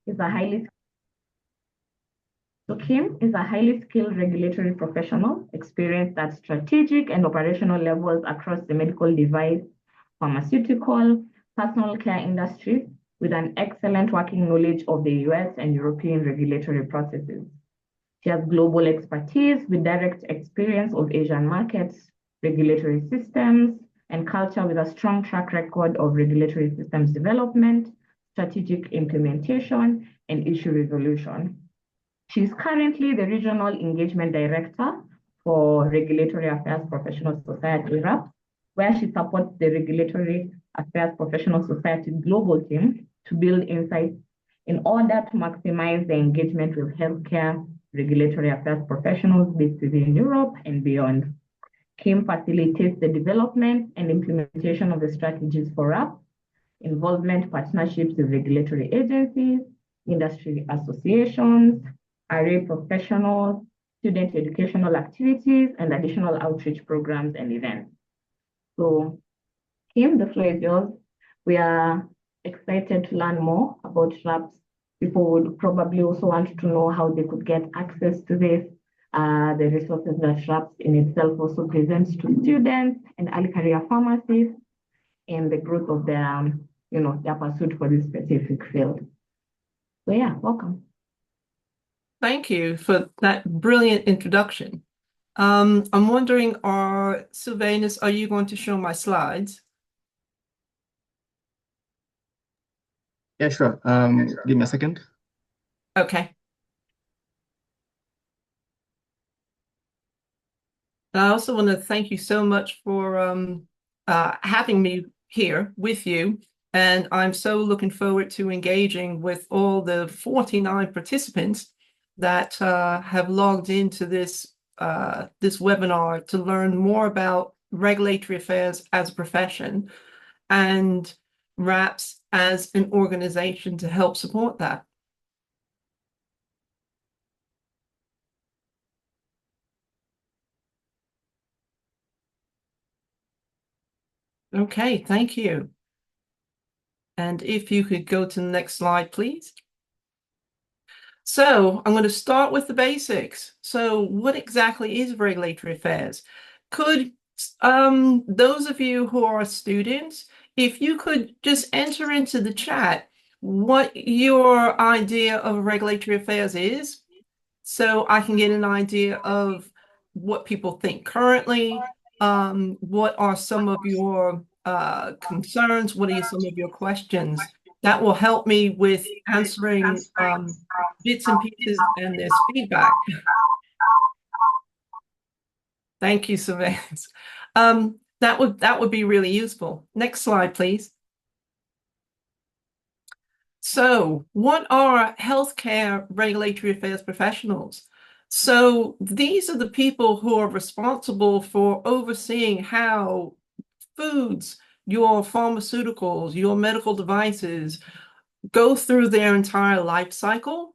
is a highly So Kim is a highly skilled regulatory professional, experienced at strategic and operational levels across the medical device, pharmaceutical, personal care industries, with an excellent working knowledge of the US and European regulatory processes. She has global expertise with direct experience of Asian markets, regulatory systems, and culture with a strong track record of regulatory systems development, strategic implementation, and issue resolution. She's currently the Regional Engagement Director for Regulatory Affairs Professional Society, RAP, where she supports the Regulatory Affairs Professional Society global team to build insights in order to maximize the engagement with healthcare regulatory affairs professionals based within Europe and beyond. Kim facilitates the development and implementation of the strategies for RAP, involvement partnerships with regulatory agencies, industry associations, array professionals, student educational activities, and additional outreach programs and events. So, Kim, the floor is yours. We are excited to learn more about RAPs. People would probably also want to know how they could get access to this, the resources that RAPs in itself also presents to students and early career pharmacists, and the growth of their, their pursuit for this specific field. So yeah, welcome. Thank you for that brilliant introduction. I'm wondering, Sylvanus, are you going to show my slides? Yeah, sure. Give me a second. Okay. I also want to thank you so much for having me here with you. And I'm so looking forward to engaging with all the 49 participants that have logged into this webinar to learn more about regulatory affairs as a profession and RAPS as an organization to help support that. Okay, thank you. And if you could go to the next slide, please. So I'm going to start with the basics. So what exactly is regulatory affairs? Could those of you who are students, if you could just enter into the chat what your idea of regulatory affairs is, so I can get an idea of what people think currently, what are some of your concerns, what are some of your questions? That will help me with answering bits and pieces and this feedback. Thank you, Savannah. That would be really useful. Next slide, please. So, what are healthcare regulatory affairs professionals? So, these are the people who are responsible for overseeing how foods, your pharmaceuticals, your medical devices go through their entire life cycle.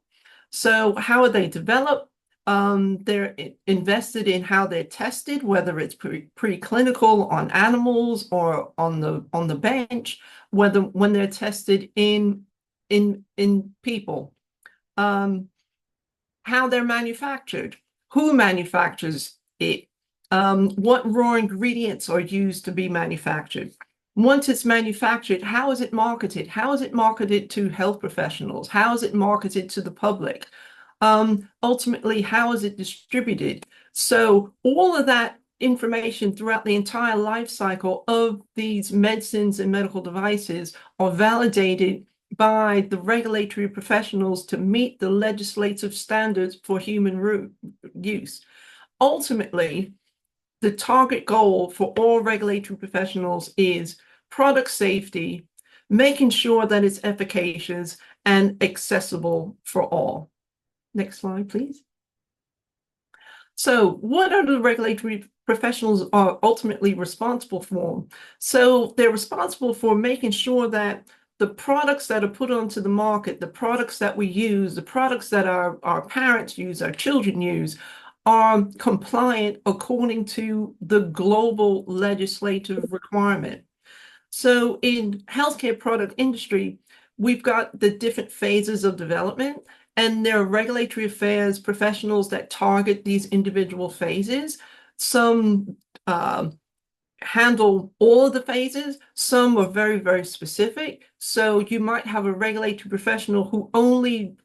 So how are they developed? They're invested in how they're tested, whether it's preclinical on animals or on the bench, when they're tested in people, how they're manufactured, who manufactures it, what raw ingredients are used to be manufactured. Once it's manufactured, how is it marketed? How is it marketed to health professionals? How is it marketed to the public? Ultimately, how is it distributed? So all of that information throughout the entire life cycle of these medicines and medical devices are validated by the regulatory professionals to meet the legislative standards for human use. Ultimately, the target goal for all regulatory professionals is product safety, making sure that it's efficacious and accessible for all. Next slide, please. So what are the regulatory professionals are ultimately responsible for? So they're responsible for making sure that the products that are put onto the market, the products that we use, the products that our parents use, our children use, are compliant according to the global legislative requirement. So in healthcare product industry, we've got the different phases of development, and there are regulatory affairs professionals that target these individual phases. Some handle all of the phases. Some are very, very specific. So you might have a regulatory professional who only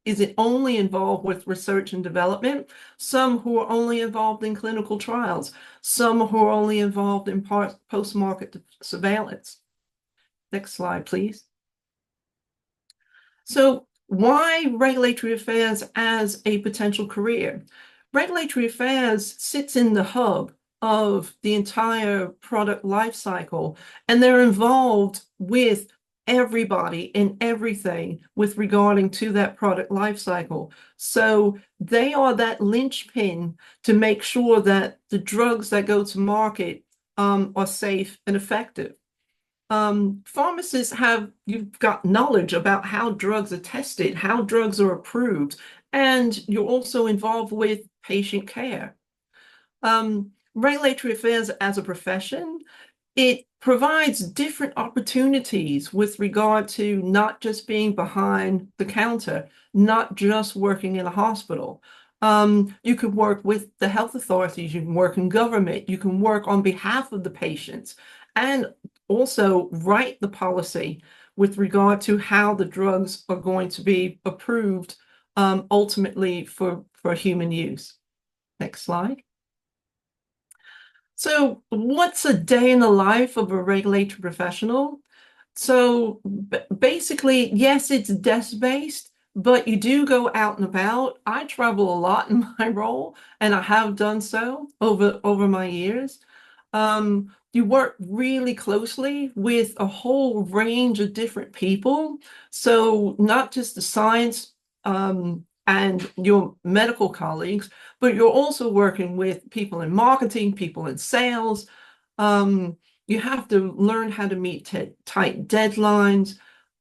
involved with research and development, some who are only involved in clinical trials, some who are only involved in post-market surveillance. Next slide, please. So why regulatory affairs as a potential career? Regulatory affairs sits in the hub of the entire product life cycle, and they're involved with everybody and everything with regarding to that product life cycle. So they are that linchpin to make sure that the drugs that go to market are safe and effective. Pharmacists you've got knowledge about how drugs are tested, how drugs are approved, and you're also involved with patient care. Regulatory affairs as a profession, it provides different opportunities with regard to not just being behind the counter, not just working in a hospital. You could work with the health authorities, you can work in government, you can work on behalf of the patients, and also write the policy with regard to how the drugs are going to be approved ultimately for human use. Next slide. So what's a day in the life of a regulatory professional? So basically, yes, it's desk-based, but you do go out and about. I travel a lot in my role, and I have done so over my years. You work really closely with a whole range of different people. So not just the science and your medical colleagues, but you're also working with people in marketing, people in sales. You have to learn how to meet tight deadlines.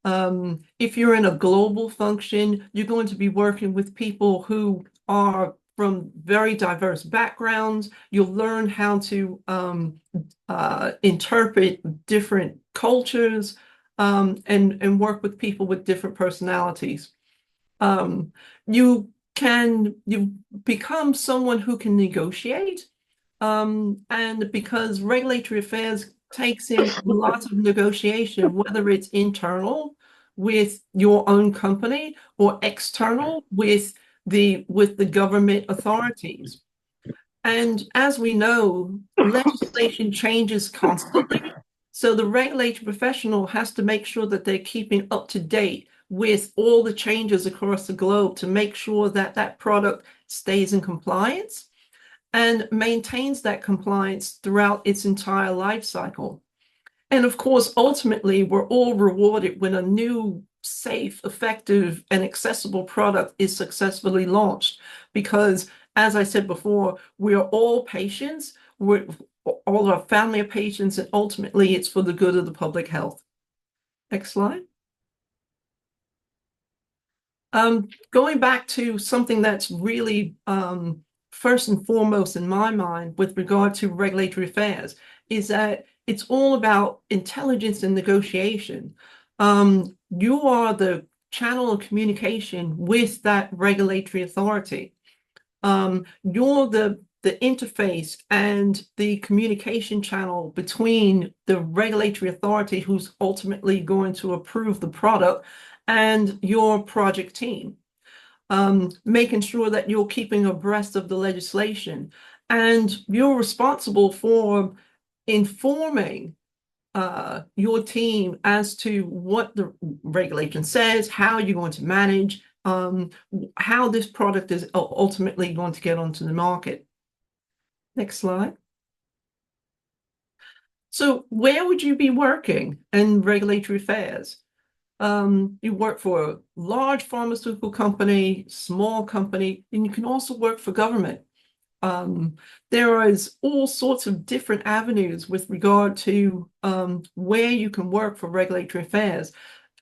If you're in a global function, you're going to be working with people who are from very diverse backgrounds. You'll learn how to interpret different cultures and work with people with different personalities. You become someone who can negotiate, and because regulatory affairs takes in lots of negotiation, whether it's internal with your own company or external with the government authorities. And as we know, legislation changes constantly. So the regulatory professional has to make sure that they're keeping up to date with all the changes across the globe to make sure that that product stays in compliance and maintains that compliance throughout its entire life cycle. And of course, ultimately, we're all rewarded when a new, safe, effective, and accessible product is successfully launched. Because, as I said before, we are all patients, we're all our family of patients, and ultimately, it's for the good of the public health. Next slide. Going back to something that's really first and foremost in my mind with regard to regulatory affairs is that it's all about intelligence and negotiation. You are the channel of communication with that regulatory authority. You're the interface and the communication channel between the regulatory authority who's ultimately going to approve the product and your project team, making sure that you're keeping abreast of the legislation, and you're responsible for informing your team as to what the regulation says, how you're going to manage, how this product is ultimately going to get onto the market. Next slide. So where would you be working in regulatory affairs? You work for a large pharmaceutical company, small company, and you can also work for government. There is all sorts of different avenues with regard to where you can work for regulatory affairs.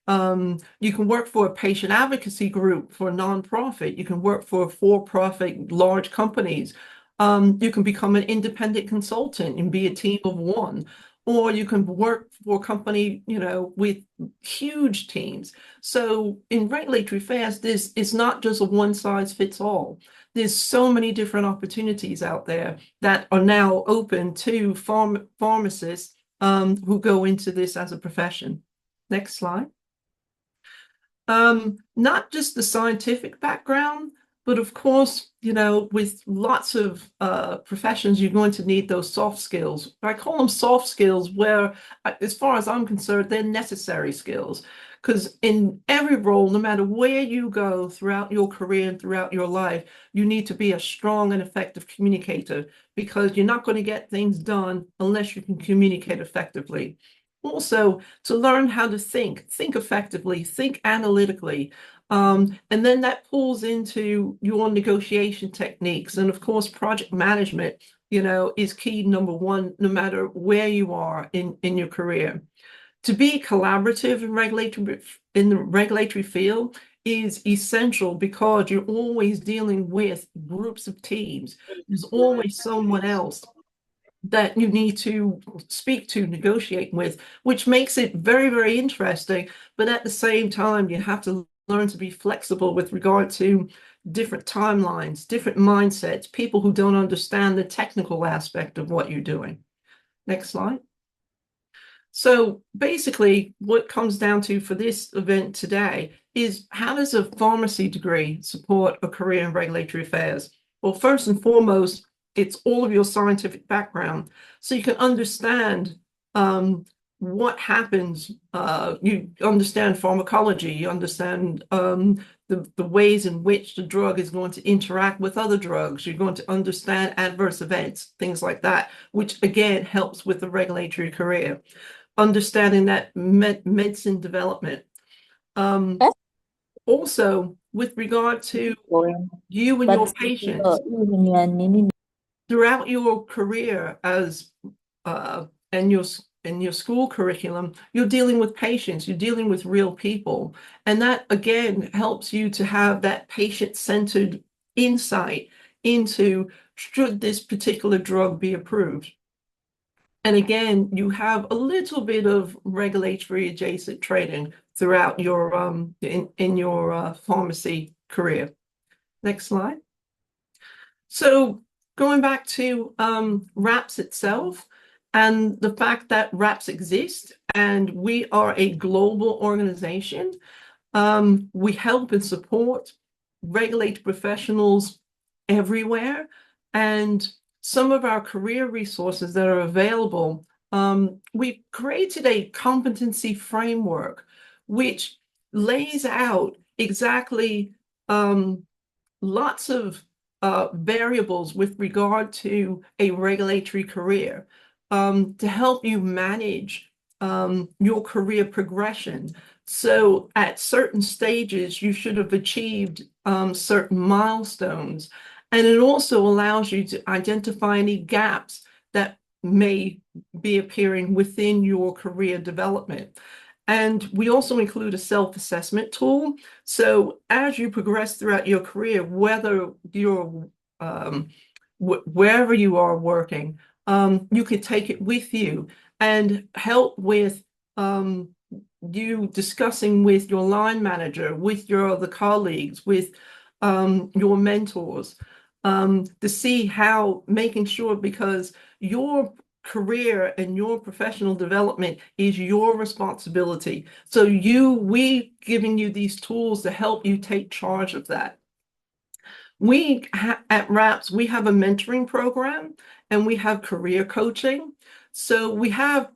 You can work for a patient advocacy group for a nonprofit. You can work for for-profit large companies. You can become an independent consultant and be a team of one. or you can work for a company, with huge teams. So in regulatory affairs, this is not just a one size fits all. There's so many different opportunities out there that are now open to pharmacists who go into this as a profession. Next slide. Not just the scientific background, but of course, with lots of professions, you're going to need those soft skills. I call them soft skills where, as far as I'm concerned, they're necessary skills. Because in every role, no matter where you go throughout your career and throughout your life, you need to be a strong and effective communicator, because you're not going to get things done unless you can communicate effectively. Also, to learn how to think effectively, think analytically. And then that pulls into your negotiation techniques. And of course, project management, is key number one, no matter where you are in your career. To be collaborative in the regulatory field is essential, because you're always dealing with groups of teams. There's always someone else that you need to speak to, negotiate with, which makes it very, very interesting. But at the same time, you have to learn to be flexible with regard to different timelines, different mindsets, people who don't understand the technical aspect of what you're doing. Next slide. So basically, what comes down to for this event today is, how does a pharmacy degree support a career in regulatory affairs? Well, first and foremost, it's all of your scientific background, so you can understand what happens. You understand pharmacology, you understand the ways in which the drug is going to interact with other drugs. You're going to understand adverse events, things like that, which again helps with the regulatory career. Understanding that medicine development. Also, with regard to you and your patients, throughout your career as and your school curriculum, you're dealing with patients, you're dealing with real people. And that again helps you to have that patient-centered insight into, should this particular drug be approved? And again, you have a little bit of regulatory adjacent training throughout your in your pharmacy career. Next slide. So going back to RAPS itself, and the fact that RAPS exists, and we are a global organization. We help and support regulated professionals everywhere, and some of our career resources that are available, we created a competency framework which lays out exactly lots of variables with regard to a regulatory career to help you manage your career progression. So at certain stages, you should have achieved certain milestones. And it also allows you to identify any gaps that may be appearing within your career development. And we also include a self-assessment tool. So as you progress throughout your career, whether you're wherever you are working, you can take it with you and help with you discussing with your line manager, with your other colleagues, with your mentors, to see how, making sure, because your career and your professional development is your responsibility. So we giving you these tools to help you take charge of that. We at RAPS, we have a mentoring program and we have career coaching. So we have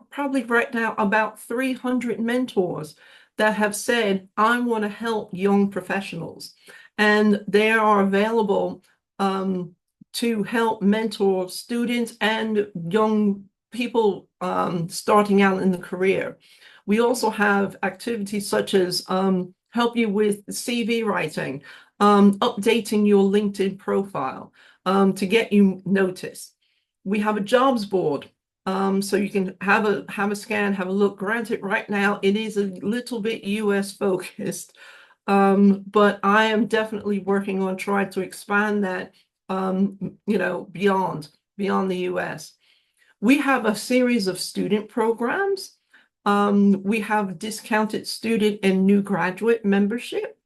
probably right now about 300 mentors that have said, I want to help young professionals. And they are available to help mentor students and young people starting out in the career. We also have activities such as help you with CV writing, updating your LinkedIn profile to get you noticed. We have a jobs board, so you can have a scan, have a look. Granted, right now it is a little bit US focused, but I am definitely working on trying to expand that, beyond the US. We have a series of student programs. We have discounted student and new graduate membership.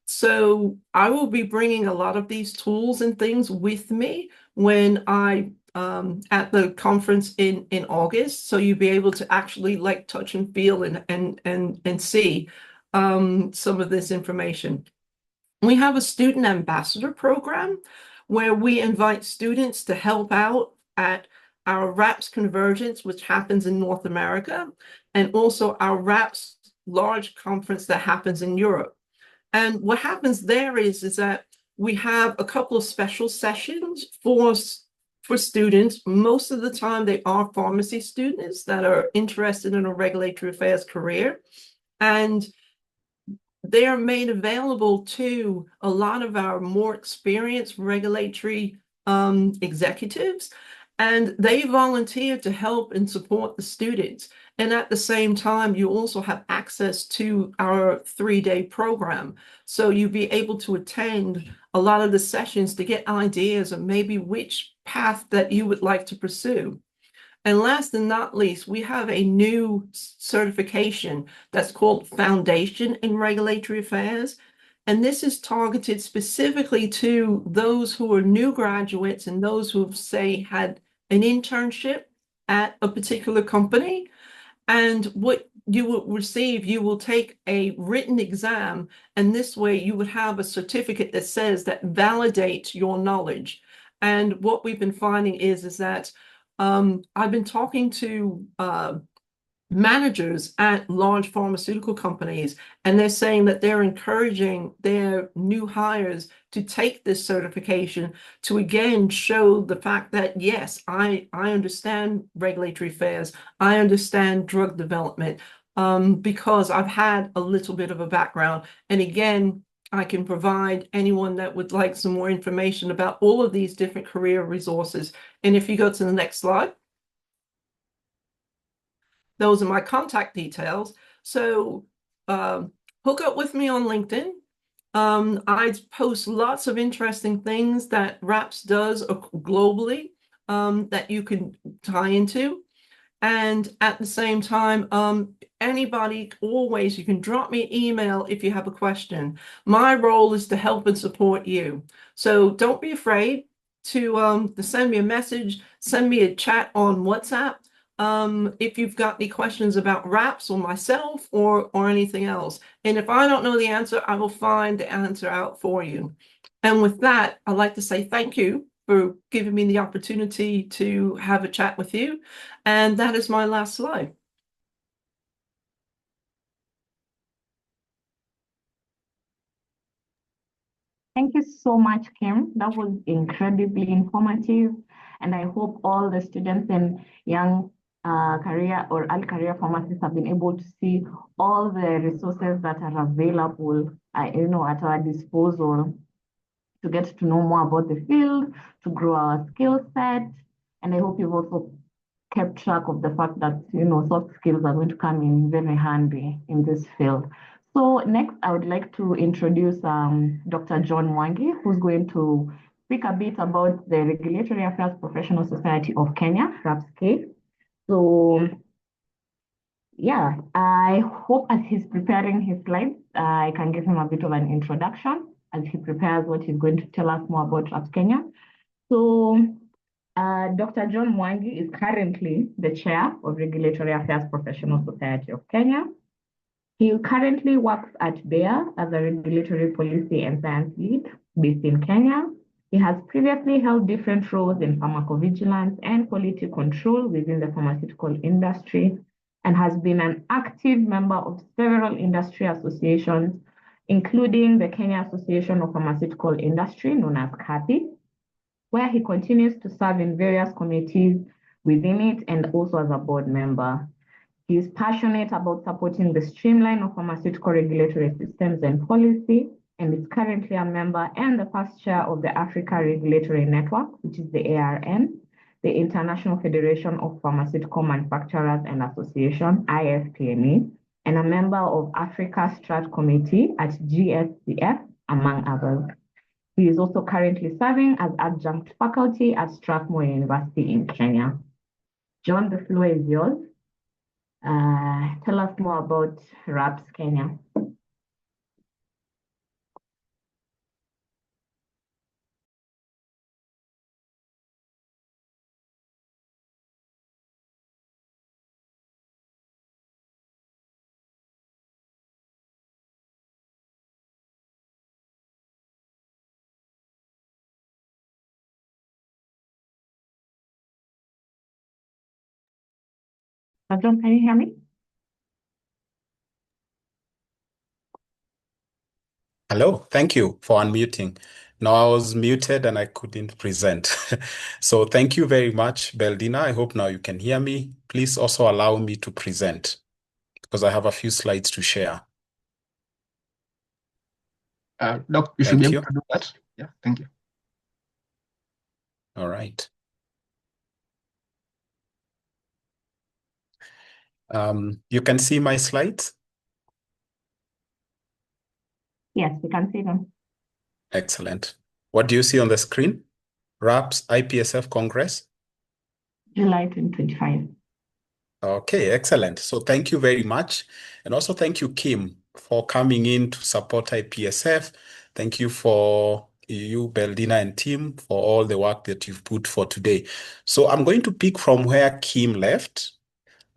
So I will be bringing a lot of these tools and things with me when I at the conference in August. So you'll be able to actually like touch and feel and see some of this information. We have a student ambassador program where we invite students to help out at our RAPS convergence, which happens in North America, and also our RAPS large conference that happens in Europe. And what happens there is that we have a couple of special sessions for students. Most of the time, they are pharmacy students that are interested in a regulatory affairs career. And they are made available to a lot of our more experienced regulatory executives, and they volunteer to help and support the students. And at the same time, you also have access to our 3-day program. So you'll be able to attend a lot of the sessions to get ideas of maybe which path that you would like to pursue. And last and not least, we have a new certification that's called Foundation in Regulatory Affairs. And this is targeted specifically to those who are new graduates and those who have, say, had an internship at a particular company. And what you will receive, you will take a written exam, and this way you would have a certificate that says that validates your knowledge. And what we've been finding is that I've been talking to managers at large pharmaceutical companies, and they're saying that they're encouraging their new hires to take this certification to again show the fact that, yes, I understand regulatory affairs, I understand drug development, because I've had a little bit of a background. And again, I can provide anyone that would like some more information about all of these different career resources. And if you go to the next slide, those are my contact details. So hook up with me on LinkedIn. I post lots of interesting things that RAPS does globally that you can tie into. And at the same time, anybody, always, you can drop me an email if you have a question. My role is to help and support you. So don't be afraid to send me a message, send me a chat on WhatsApp. If you've got any questions about RAPS or myself or anything else. And if I don't know the answer, I will find the answer out for you. And with that, I'd like to say thank you for giving me the opportunity to have a chat with you. And that is my last slide. Thank you so much, Kim. That was incredibly informative. And I hope all the students and young career or early career pharmacists have been able to see all the resources that are available, at our disposal to get to know more about the field, to grow our skill set. And I hope you've also kept track of the fact that, soft skills are going to come in very handy in this field. So next, I would like to introduce Dr. John Mwangi, who's going to speak a bit about the Regulatory Affairs Professional Society of Kenya, RAPSK. So yeah, I hope as he's preparing his slides, I can give him a bit of an introduction as he prepares what he's going to tell us more about RAPS Kenya. So Dr. John Mwangi is currently the chair of Regulatory Affairs Professional Society of Kenya. He currently works at Bayer as a regulatory policy and science lead based in Kenya. He has previously held different roles in pharmacovigilance and quality control within the pharmaceutical industry and has been an active member of several industry associations, including the Kenya Association of Pharmaceutical Industry, known as KAPI, where he continues to serve in various committees within it and also as a board member. He is passionate about supporting the streamline of pharmaceutical regulatory systems and policy, and is currently a member and the past chair of the Africa Regulatory Network, which is the ARN, the International Federation of Pharmaceutical Manufacturers and Association, IFPME, and a member of Africa Strat Committee at GSCF, among others. He is also currently serving as adjunct faculty at Strathmore University in Kenya. John, the floor is yours. Tell us more about RAPS Kenya. John, can you hear me? Hello, thank you for unmuting. No, I was muted and I couldn't present. So thank you very much, Beldina. I hope now you can hear me. Please also allow me to present because I have a few slides to share. Doc, you should be Thank able you. to do that. Yeah, thank you. All right. You can see my slides? Yes, we can see them. Excellent. What do you see on the screen? RAPS IPSF Congress? July 2025. Okay, excellent. So thank you very much. And also thank you, Kim, for coming in to support IPSF. Thank you for you, Beldina and team, for all the work that you've put for today. So I'm going to pick from where Kim left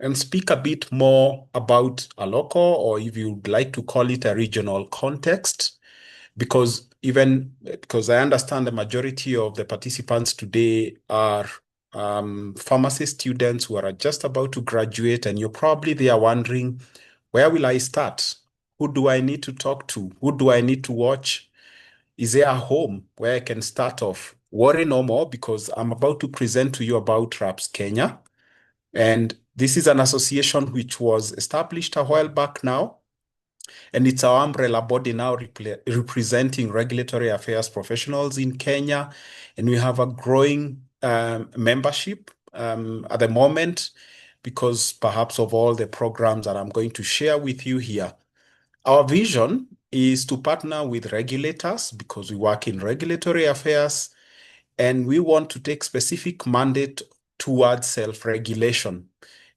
and speak a bit more about a local, or if you'd like to call it a regional context, because I understand the majority of the participants today are pharmacy students who are just about to graduate, and you're probably there wondering, where will I start? Who do I need to talk to? Who do I need to watch? Is there a home where I can start off? Worry no more, because I'm about to present to you about RAPS Kenya. And this is an association which was established a while back now. And it's our umbrella body now representing regulatory affairs professionals in Kenya. And we have a growing membership at the moment because perhaps of all the programs that I'm going to share with you here. Our vision is to partner with regulators because we work in regulatory affairs, and we want to take specific mandate towards self-regulation.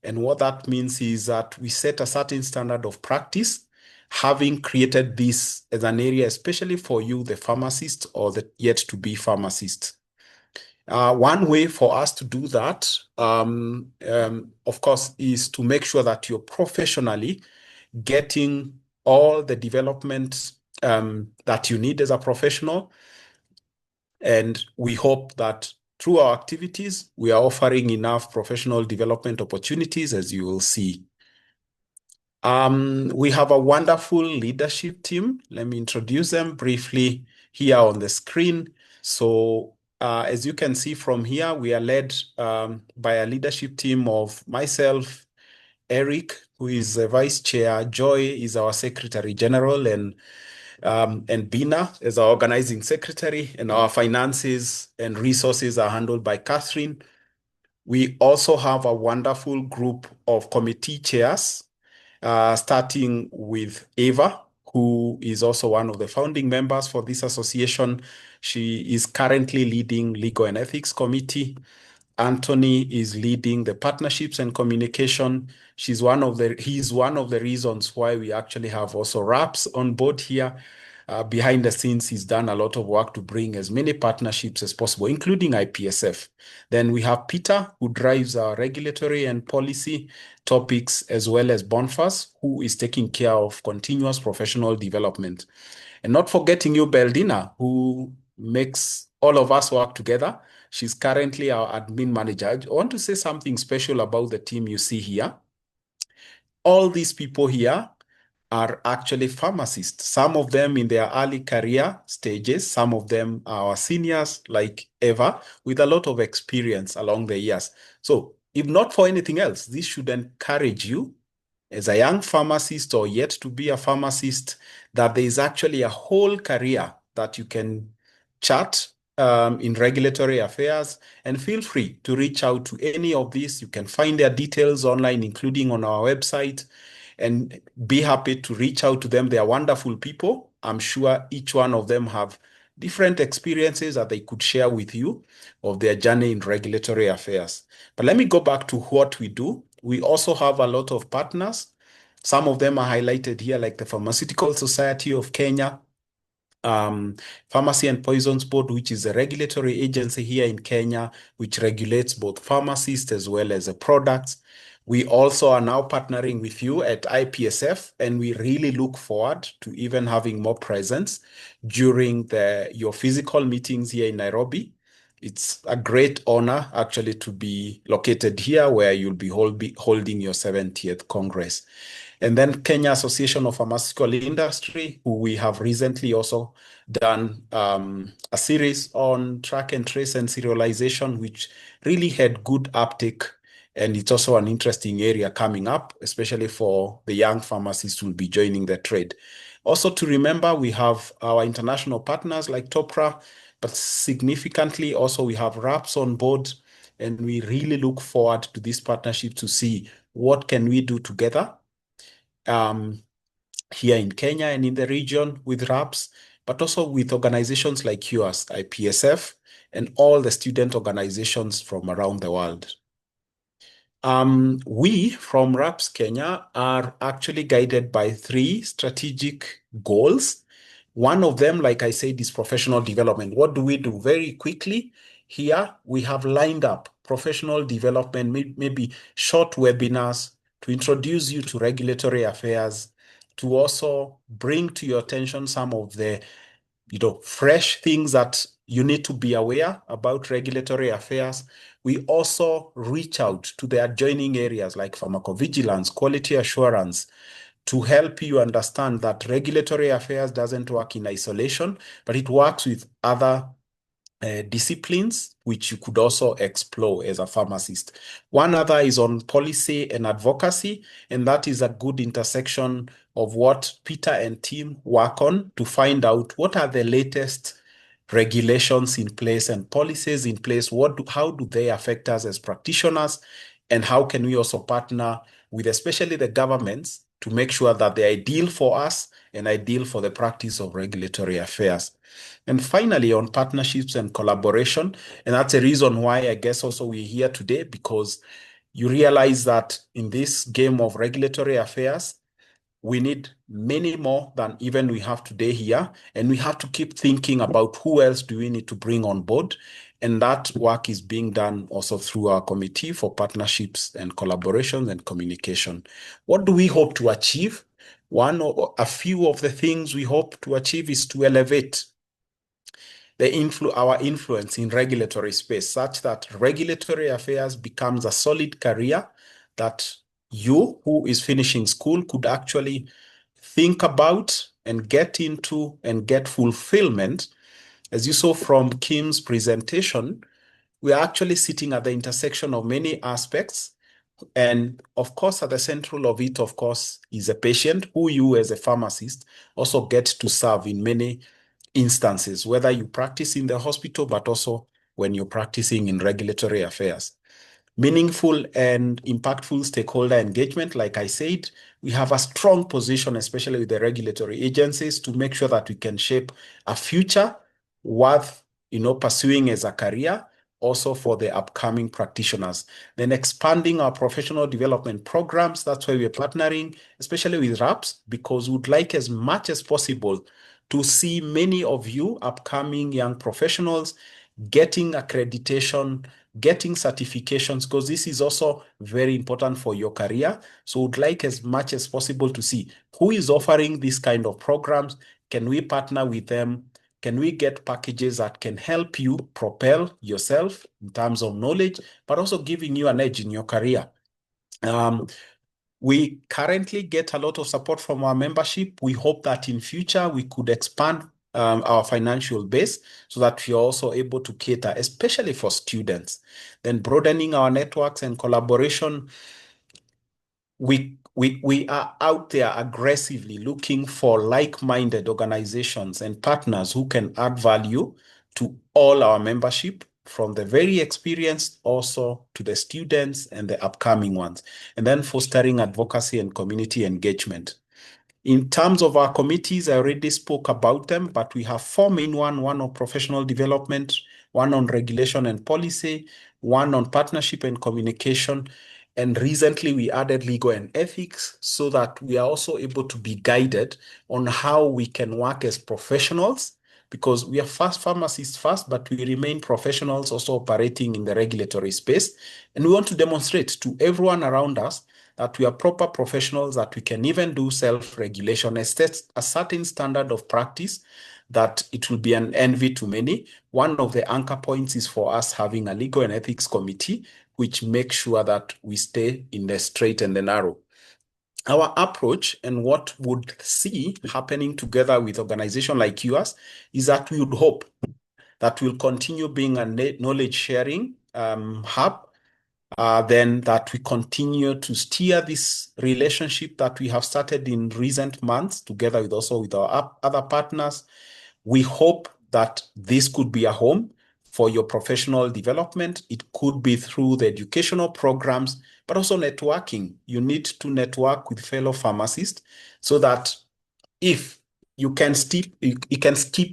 And what that means is that we set a certain standard of practice, having created this as an area, especially for you, the pharmacist or the yet to be pharmacist. One way for us to do that, of course, is to make sure that you're professionally getting all the development that you need as a professional. And we hope that through our activities, we are offering enough professional development opportunities, as you will see. We have a wonderful leadership team. Let me introduce them briefly here on the screen. So as you can see from here, we are led by a leadership team of myself, Eric, who is the vice chair, Joy is our secretary general, and Bina is our organizing secretary, and our finances and resources are handled by Catherine. We also have a wonderful group of committee chairs, starting with Eva, who is also one of the founding members for this association. She is currently leading Legal and Ethics Committee. Anthony is leading the partnerships and communication. He's one of the reasons why we actually have also RAPS on board here. Behind the scenes, he's done a lot of work to bring as many partnerships as possible, including IPSF. Then we have Peter, who drives our regulatory and policy topics, as well as Bonfas, who is taking care of continuous professional development. And not forgetting you, Beldina, who makes all of us work together. She's currently our admin manager. I want to say something special about the team you see here. All these people here are actually pharmacists. Some of them in their early career stages, some of them are our seniors like Eva, with a lot of experience along the years. So if not for anything else, this should encourage you as a young pharmacist or yet to be a pharmacist, that there is actually a whole career that you can chart in regulatory affairs, and feel free to reach out to any of these. You can find their details online, including on our website, and be happy to reach out to them. They are wonderful people. I'm sure each one of them have different experiences that they could share with you of their journey in regulatory affairs. But let me go back to what we do. We also have a lot of partners. Some of them are highlighted here, like the Pharmaceutical Society of Kenya, Pharmacy and Poisons Board, which is a regulatory agency here in Kenya, which regulates both pharmacists as well as the products. We also are now partnering with you at IPSF, and we really look forward to even having more presence during your physical meetings here in Nairobi. It's a great honor actually to be located here where you'll be holding your 70th Congress. And then Kenya Association of Pharmaceutical Industry, who we have recently also done a series on track and trace and serialization, which really had good uptake. And it's also an interesting area coming up, especially for the young pharmacists who will be joining the trade. Also to remember, we have our international partners like TOPRA, but significantly also we have RAPS on board. And we really look forward to this partnership to see what can we do together here in Kenya and in the region with RAPS, but also with organizations like yours, IPSF, and all the student organizations from around the world. We from RAPS Kenya are actually guided by 3 strategic goals. One of them, like I said, is professional development. What do we do? Very quickly, here we have lined up professional development, maybe short webinars to introduce you to regulatory affairs, to also bring to your attention some of the fresh things that you need to be aware about regulatory affairs. We also reach out to the adjoining areas like pharmacovigilance, quality assurance, to help you understand that regulatory affairs doesn't work in isolation, but it works with other disciplines which you could also explore as a pharmacist. One other is on policy and advocacy, and that is a good intersection of what Peter and team work on to find out what are the latest regulations in place and policies in place. How do they affect us as practitioners, and how can we also partner with especially the governments to make sure that they're ideal for us and ideal for the practice of regulatory affairs. And finally, on partnerships and collaboration, and that's a reason why I guess also we're here today, because you realize that in this game of regulatory affairs, we need many more than even we have today here, and we have to keep thinking about who else do we need to bring on board, and that work is being done also through our committee for partnerships and collaboration and communication. What do we hope to achieve? One or a few of the things we hope to achieve is to elevate our influence in regulatory space such that regulatory affairs becomes a solid career that you who is finishing school could actually think about and get into and get fulfillment. As you saw from Kim's presentation, we are actually sitting at the intersection of many aspects. And of course, at the central of it, of course, is a patient who you as a pharmacist also get to serve in many instances, whether you practice in the hospital, but also when you're practicing in regulatory affairs. Meaningful and impactful stakeholder engagement, like I said, we have a strong position, especially with the regulatory agencies, to make sure that we can shape a future worth pursuing as a career, also for the upcoming practitioners. Then expanding our professional development programs. That's why we're partnering, especially with RAPS, because we'd like as much as possible to see many of you upcoming young professionals getting accreditation, getting certifications, because this is also very important for your career. So we'd like as much as possible to see who is offering this kind of programs. Can we partner with them? Can we get packages that can help you propel yourself in terms of knowledge, but also giving you an edge in your career? We currently get a lot of support from our membership. We hope that in future we could expand our financial base so that we are also able to cater, especially for students. Then broadening our networks and collaboration. We are out there aggressively looking for like-minded organizations and partners who can add value to all our membership, from the very experienced also to the students and the upcoming ones, and then fostering advocacy and community engagement. In terms of our committees, I already spoke about them, but we have four main ones: one on professional development, one on regulation and policy, one on partnership and communication. And recently we added legal and ethics so that we are also able to be guided on how we can work as professionals, because we are pharmacists first, but we remain professionals also operating in the regulatory space. And we want to demonstrate to everyone around us that we are proper professionals, that we can even do self-regulation, a certain standard of practice that it will be an envy to many. One of the anchor points is for us having a legal and ethics committee, which makes sure that we stay in the straight and the narrow. Our approach and what would see happening together with organizations like yours is that we would hope that we'll continue being a knowledge sharing hub, then that we continue to steer this relationship that we have started in recent months together with also with our other partners. We hope that this could be a home for your professional development. It could be through the educational programs, but also networking. You need to network with fellow pharmacists so that if you can skip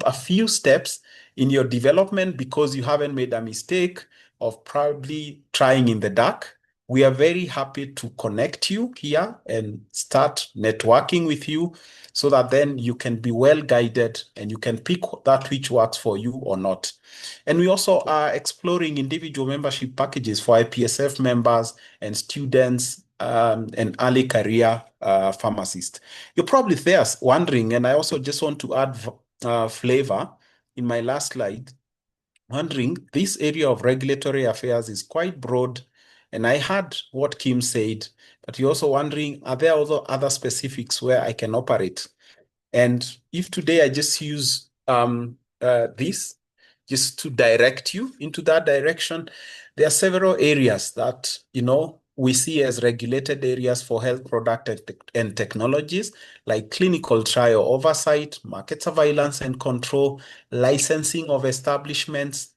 a few steps in your development because you haven't made a mistake of probably trying in the dark. We are very happy to connect you here and start networking with you so that then you can be well guided and you can pick that which works for you or not. And we also are exploring individual membership packages for IPSF members and students and early career pharmacists. You're probably there wondering, and I also just want to add flavor in my last slide, wondering, this area of regulatory affairs is quite broad, and I heard what Kim said, but you're also wondering, are there also other specifics where I can operate? And if today I just use this just to direct you into that direction, there are several areas that, we see as regulated areas for health product and technologies, like clinical trial oversight, market surveillance and control, licensing of establishments,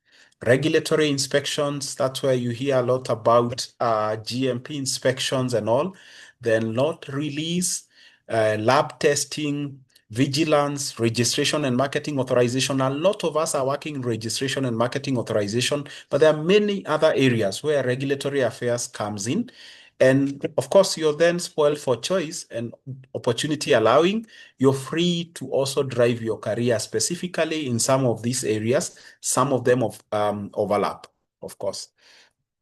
regulatory inspections. That's where you hear a lot about GMP inspections and all. Then lot release, lab testing, vigilance, registration and marketing authorization. A lot of us are working in registration and marketing authorization, but there are many other areas where regulatory affairs comes in. And of course, you're then spoiled for choice, and opportunity allowing, you're free to also drive your career specifically in some of these areas. Some of them overlap, of course.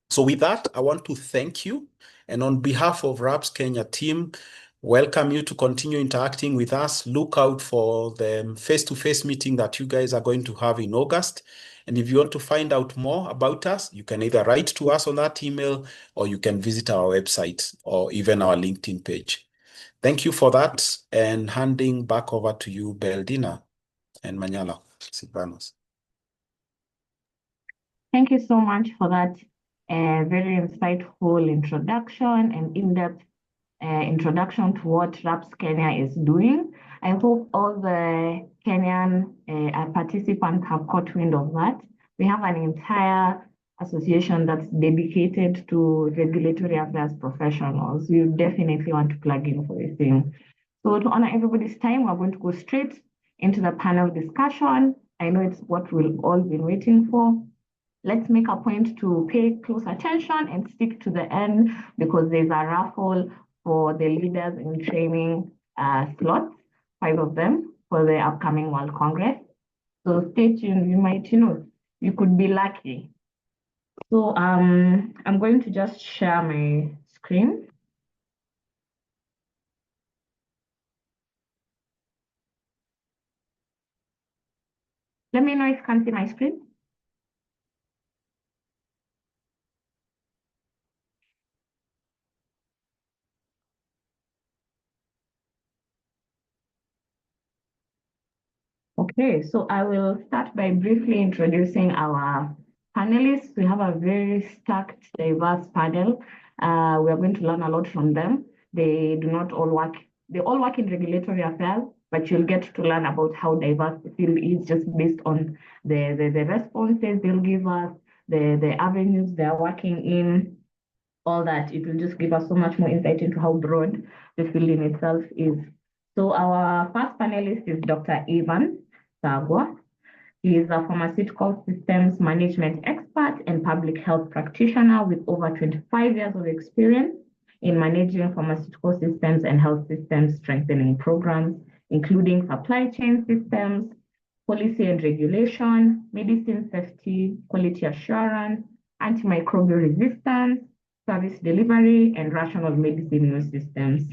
So with that, I want to thank you. And on behalf of RAPS Kenya team, welcome you to continue interacting with us. Look out for the face-to-face meeting that you guys are going to have in August. And if you want to find out more about us, you can either write to us on that email or you can visit our website or even our LinkedIn page. Thank you for that, and handing back over to you, Beldina and Manyala Silvanos. Thank you so much for that very insightful introduction and in-depth introduction to what RAPS Kenya is doing. I hope all the Kenyan participants have caught wind of that. We have an entire association that's dedicated to regulatory affairs professionals. You definitely want to plug in for this thing. So to honor everybody's time, we're going to go straight into the panel discussion. I know it's what we've all been waiting for. Let's make a point to pay close attention and stick to the end, because there's a raffle for the leaders in training slots, 5 of them, for the upcoming World Congress. So stay tuned, you might, you could be lucky. So I'm going to just share my screen. Let me know if you can see my screen. Okay, so I will start by briefly introducing our panelists. We have a very stacked, diverse panel. We are going to learn a lot from them. They all work in regulatory affairs, but you'll get to learn about how diverse the field is just based on the responses they'll give us, the avenues they're working in, all that. It will just give us so much more insight into how broad the field in itself is. So our first panelist is Dr. Ivan Sagwa. He is a pharmaceutical systems management expert and public health practitioner with over 25 years of experience in managing pharmaceutical systems and health systems strengthening programs, including supply chain systems, policy and regulation, medicine safety, quality assurance, antimicrobial resistance, service delivery, and rational medicine use systems.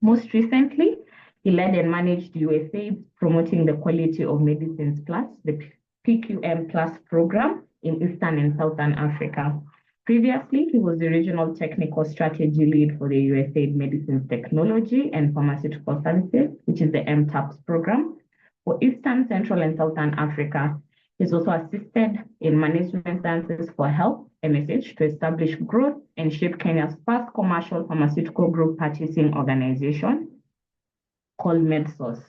Most recently, he led and managed USAID promoting the Quality of Medicines Plus, the PQM Plus program in Eastern and Southern Africa. Previously, he was the Regional Technical Strategy Lead for the USAID Medicines Technology and Pharmaceutical Services, which is the MTAPS program, for Eastern, Central, and Southern Africa. He's also assisted in Management Sciences for Health, MSH, to establish growth and shape Kenya's first commercial pharmaceutical group purchasing organization, called MedSource.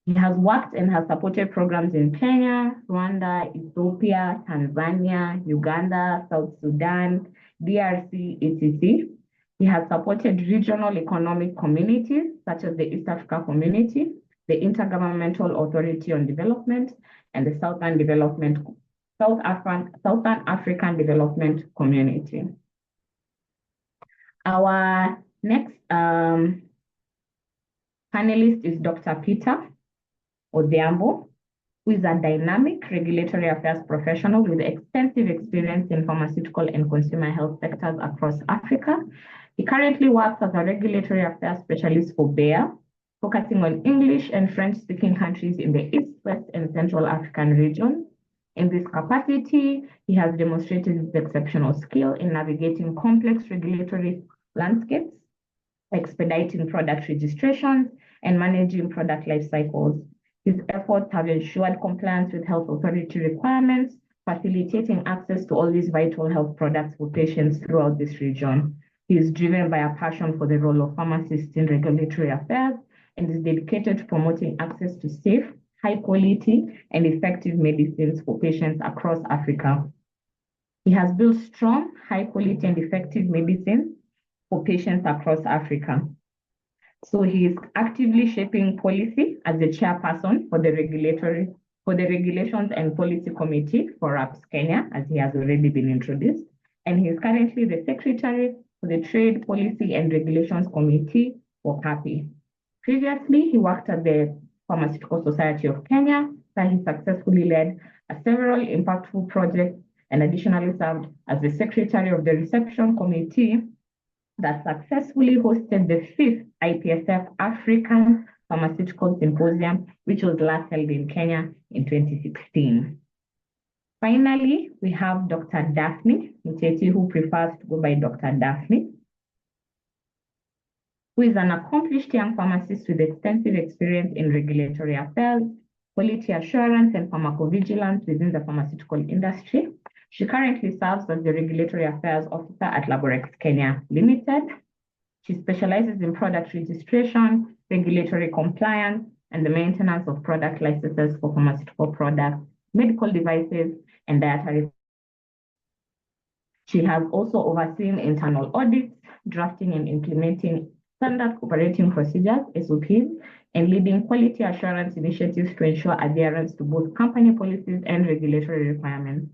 He has worked and has supported programs in Kenya, Rwanda, Ethiopia, Tanzania, Uganda, South Sudan, DRC, etc. He has supported regional economic communities such as the East Africa Community, the Intergovernmental Authority on Development, and the Southern African Development Community. Our next panelist is Dr. Peter Odhiambo, who is a dynamic regulatory affairs professional with extensive experience in pharmaceutical and consumer health sectors across Africa. He currently works as a regulatory affairs specialist for Bayer, focusing on English and French-speaking countries in the East, West, and Central African region. In this capacity, he has demonstrated his exceptional skill in navigating complex regulatory landscapes, expediting product registrations, and managing product life cycles. His efforts have ensured compliance with health authority requirements, facilitating access to all these vital health products for patients throughout this region. He is driven by a passion for the role of pharmacists in regulatory affairs and is dedicated to promoting access to safe, high quality, and effective medicines for patients across Africa. He has built strong, high quality, and effective medicines for patients across Africa. So he is actively shaping policy as the chairperson for the Regulations and Policy Committee for RAPS Kenya, as he has already been introduced. And he is currently the secretary for the Trade Policy and Regulations Committee for CAPI. Previously, he worked at the Pharmaceutical Society of Kenya, where he successfully led several impactful projects and additionally served as the secretary of the Reception Committee that successfully hosted the 5th IPSF African Pharmaceutical Symposium, which was last held in Kenya in 2016. Finally, we have Dr. Daphne Muteti, who prefers to go by Dr. Daphne, who is an accomplished young pharmacist with extensive experience in regulatory affairs, quality assurance, and pharmacovigilance within the pharmaceutical industry. She currently serves as the Regulatory Affairs Officer at Laborex Kenya Limited. She specializes in product registration, regulatory compliance, and the maintenance of product licenses for pharmaceutical products, medical devices, and dietary. She has also overseen internal audits, drafting and implementing standard operating procedures, SOPs, and leading quality assurance initiatives to ensure adherence to both company policies and regulatory requirements.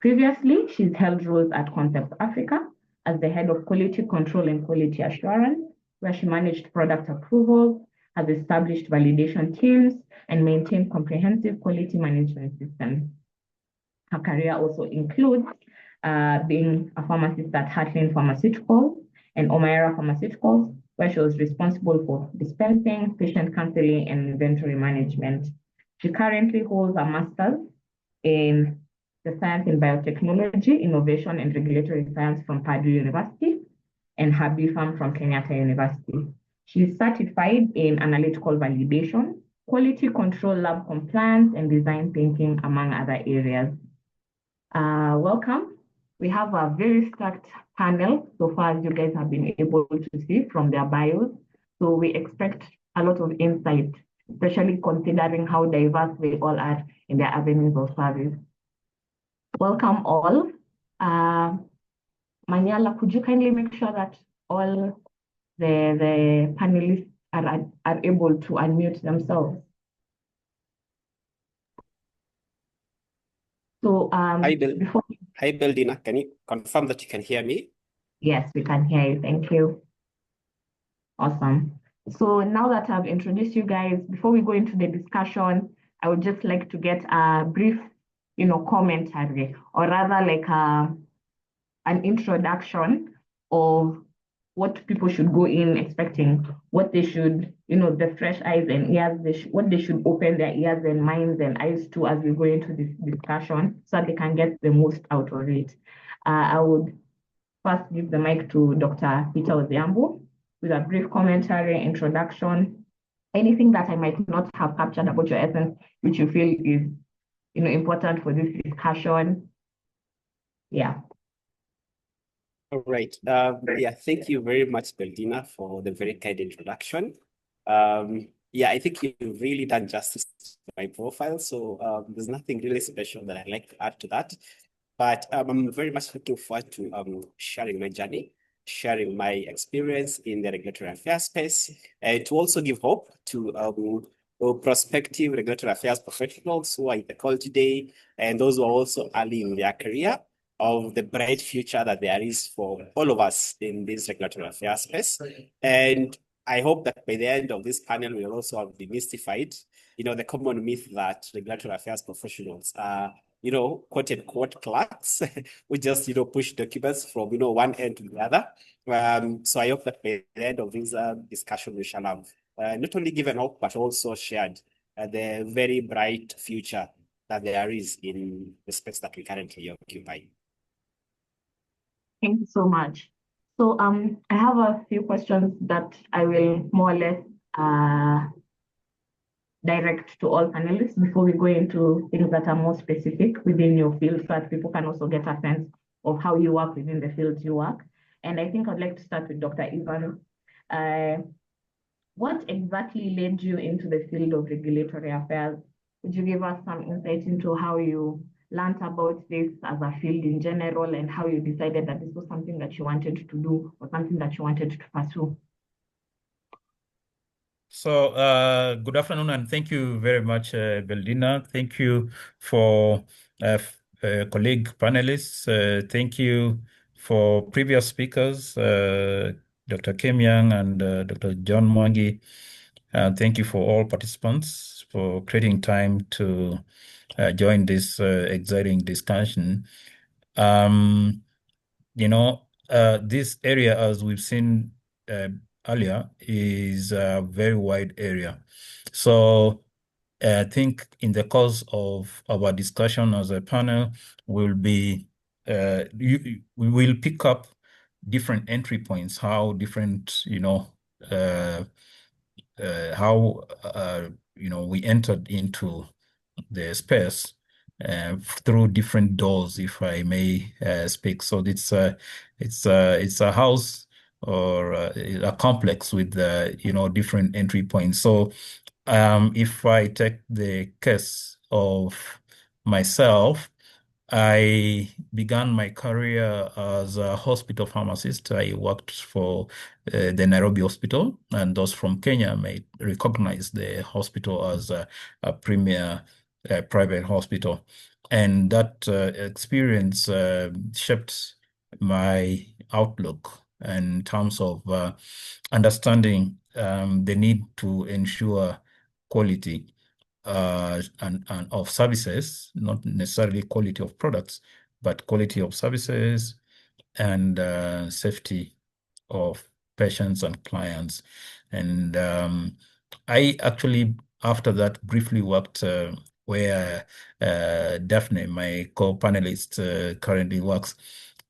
Previously, she's held roles at Concept Africa as the head of quality control and quality assurance, where she managed product approvals, has established validation teams, and maintained comprehensive quality management systems. Her career also includes being a pharmacist at Heartland Pharmaceuticals and Omaira Pharmaceuticals, where she was responsible for dispensing, patient counseling, and inventory management. She currently holds a master's in the Science in Biotechnology, Innovation, and Regulatory Science from Purdue University, and her BPharm from Kenyatta University. She is certified in analytical validation, quality control, lab compliance, and design thinking, among other areas. Welcome. We have a very stacked panel so far, as you guys have been able to see from their bios. So we expect a lot of insight, especially considering how diverse they all are in their avenues of service. Welcome all. Maniala, could you kindly make sure that all the panelists are able to unmute themselves. So Hi, Bill. before, Hi, Dina. Can you confirm that you can hear me? yes, we can hear you. Thank you. Awesome. So now that I've introduced you guys, before we go into the discussion, I would just like to get a brief, commentary, or rather like an introduction of what people should go in expecting, what they should, the fresh eyes and ears, what they should open their ears and minds and eyes to as we go into this discussion so that they can get the most out of it. I would first give the mic to Dr. Peter Odhiambo with a brief commentary, introduction, anything that I might not have captured about your essence, which you feel is, important for this discussion. Yeah. All right. Yeah, thank you very much, Dina, for the very kind introduction. Yeah, I think you've really done justice to my profile. So there's nothing really special that I'd like to add to that. But I'm very much looking forward to sharing my journey, sharing my experience in the regulatory affairs space, and to also give hope to prospective regulatory affairs professionals who are in the call today, and those who are also early in their career, of the bright future that there is for all of us in this regulatory affairs space. And I hope that by the end of this panel, we'll also have demystified, the common myth that regulatory affairs professionals are, quote unquote clerks we just, push documents from, one end to the other. So I hope that by the end of this discussion, we shall have not only given hope, but also shared the very bright future that there is in the space that we currently occupy. Thank you so much. So I have a few questions that I will more or less direct to all panelists before we go into things that are more specific within your field so that people can also get a sense of how you work within the fields you work. And I think I'd like to start with Dr. Ivan. What exactly led you into the field of regulatory affairs? Could you give us some insight into how you learned about this as a field in general and how you decided that this was something that you wanted to do or something that you wanted to pursue? So, good afternoon, and thank you very much, Beldina. Thank you for colleague panelists. Thank you for previous speakers, Dr. Kim Young and Dr. John Mwangi. Thank you for all participants for creating time to join this exciting discussion. This area, as we've seen earlier, is a very wide area. So I think in the course of our discussion as a panel, we will pick up different entry points, how different, we entered into the space through different doors, if I may speak. So it's a house or a complex with different entry points. So if I take the case of myself, I began my career as a hospital pharmacist. I worked for the Nairobi Hospital, and those from Kenya may recognize the hospital as a premier private hospital. And that experience shaped my outlook in terms of understanding the need to ensure quality and of services, not necessarily quality of products, but quality of services and safety of patients and clients. And I actually, after that, briefly worked where Daphne, my co-panelist, currently works.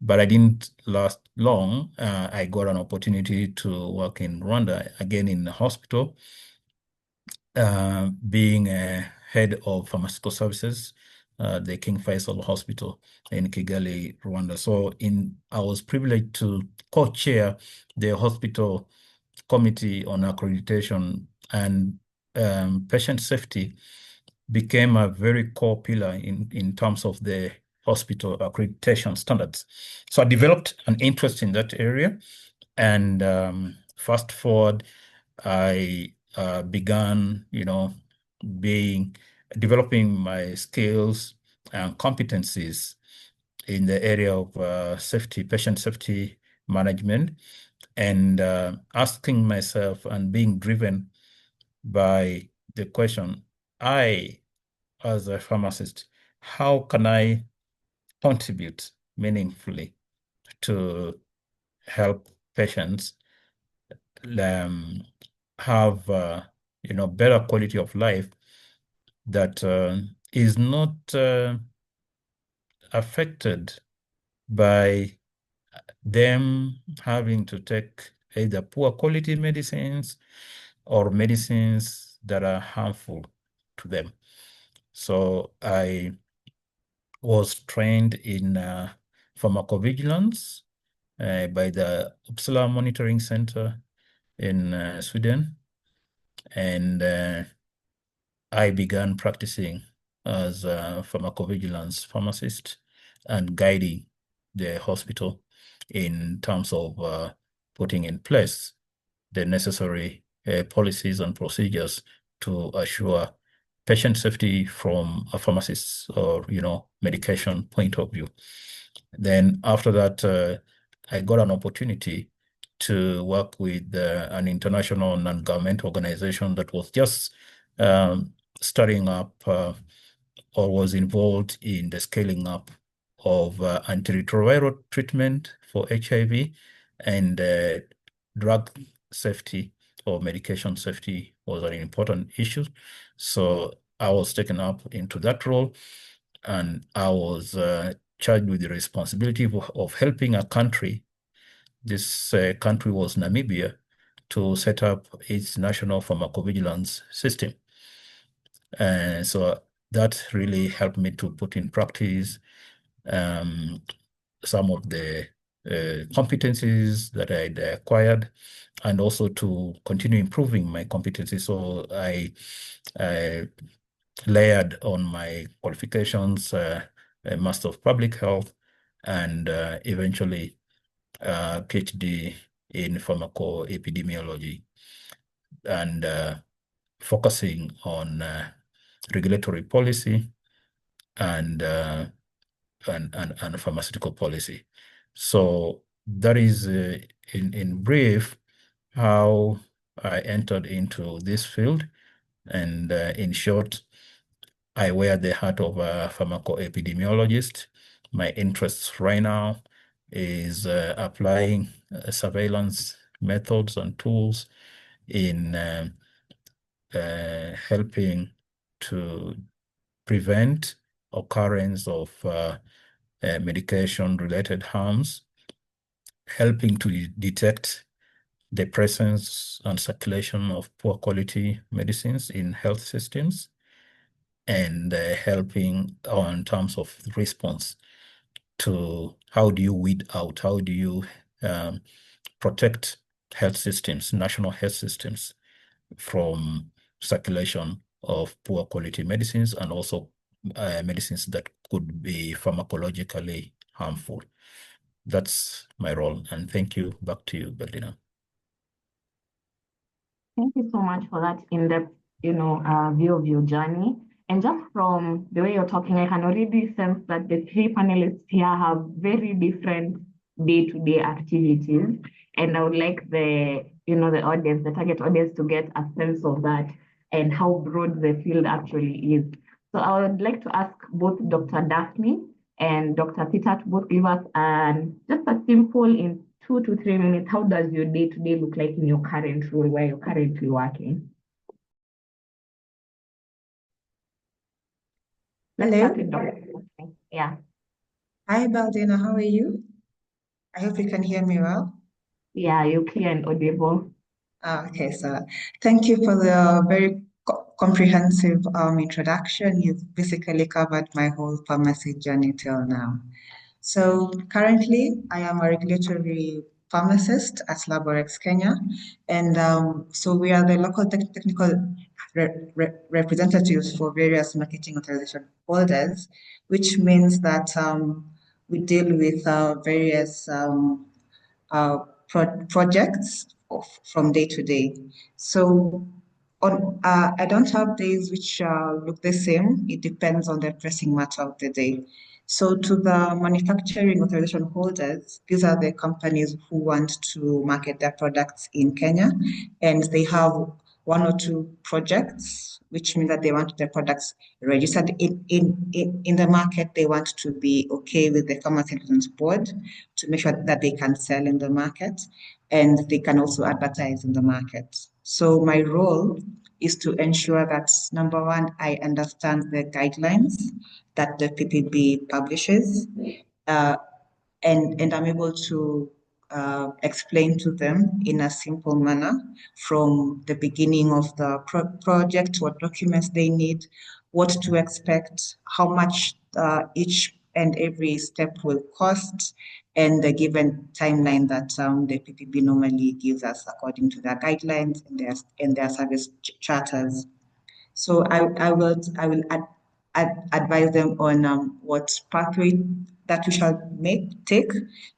But I didn't last long. I got an opportunity to work in Rwanda, again in the hospital, being a head of pharmaceutical services, the King Faisal Hospital in Kigali, Rwanda. So I was privileged to co-chair the hospital committee on accreditation, and patient safety became a very core pillar in terms of the hospital accreditation standards. So I developed an interest in that area, and fast forward, I began, developing my skills and competencies in the area of safety, patient safety management, and asking myself and being driven by the question, as a pharmacist, how can I contribute meaningfully to help patients have better quality of life that is not affected by them having to take either poor quality medicines or medicines that are harmful to them. So I was trained in pharmacovigilance by the Uppsala Monitoring Center in Sweden, and I began practicing as a pharmacovigilance pharmacist and guiding the hospital in terms of putting in place the necessary policies and procedures to assure patient safety from a pharmacist or medication point of view. Then after that, I got an opportunity to work with an international non-government organization that was just starting up or was involved in the scaling up of antiretroviral treatment for HIV, and drug safety or medication safety was an important issue. So I was taken up into that role, and I was charged with the responsibility of helping a country. This country was Namibia, to set up its national pharmacovigilance system. And so that really helped me to put in practice some of the competencies that I'd acquired, and also to continue improving my competencies. So I layered on my qualifications, a Master of Public Health, and eventually a PhD in pharmacoepidemiology, and focusing on regulatory policy and pharmaceutical policy. So that is, in brief, how I entered into this field. And in short, I wear the hat of a pharmacoepidemiologist. My interests right now is applying surveillance methods and tools in helping to prevent occurrence of medication-related harms, helping to detect the presence and circulation of poor quality medicines in health systems, and helping on terms of response to how do you weed out, how do you protect health systems, national health systems, from circulation of poor quality medicines, and also medicines that could be pharmacologically harmful. That's my role. And thank you. Back to you, Berdina. Thank you so much for that in-depth, view of your journey. And just from the way you're talking, I can already sense that the three panelists here have very different day-to-day activities. And I would like the audience, the target audience, to get a sense of that and how broad the field actually is. So I would like to ask both Dr. Daphne and Dr. Peter to both give us just a simple, in 2 to 3 minutes, how does your day-to-day look like in your current role, where you're currently working? Let's start with Dr. Daphne. Yeah. Hi, Baldina, how are you? I hope you can hear me well. Yeah, you're clear and audible. Okay, so thank you for the very comprehensive introduction. You've basically covered my whole pharmacy journey till now. So currently, I am a regulatory pharmacist at Laborex Kenya, and so we are the local technical representatives for various marketing authorization holders, which means that we deal with various projects from day to day. So I don't have days which look the same. It depends on the pressing matter of the day. So to the manufacturing authorization holders, these are the companies who want to market their products in Kenya, and they have one or two projects, which means that they want their products registered in the market. They want to be okay with the Pharmacy License Board to make sure that they can sell in the market and they can also advertise in the market. So my role is to ensure that, number one, I understand the guidelines that the PPB publishes, and I'm able to explain to them in a simple manner from the beginning of the project, what documents they need, what to expect, how much each and every step will cost, and the given timeline that the PPB normally gives us according to their guidelines and their service charters. So I will advise them on what pathway that we shall take,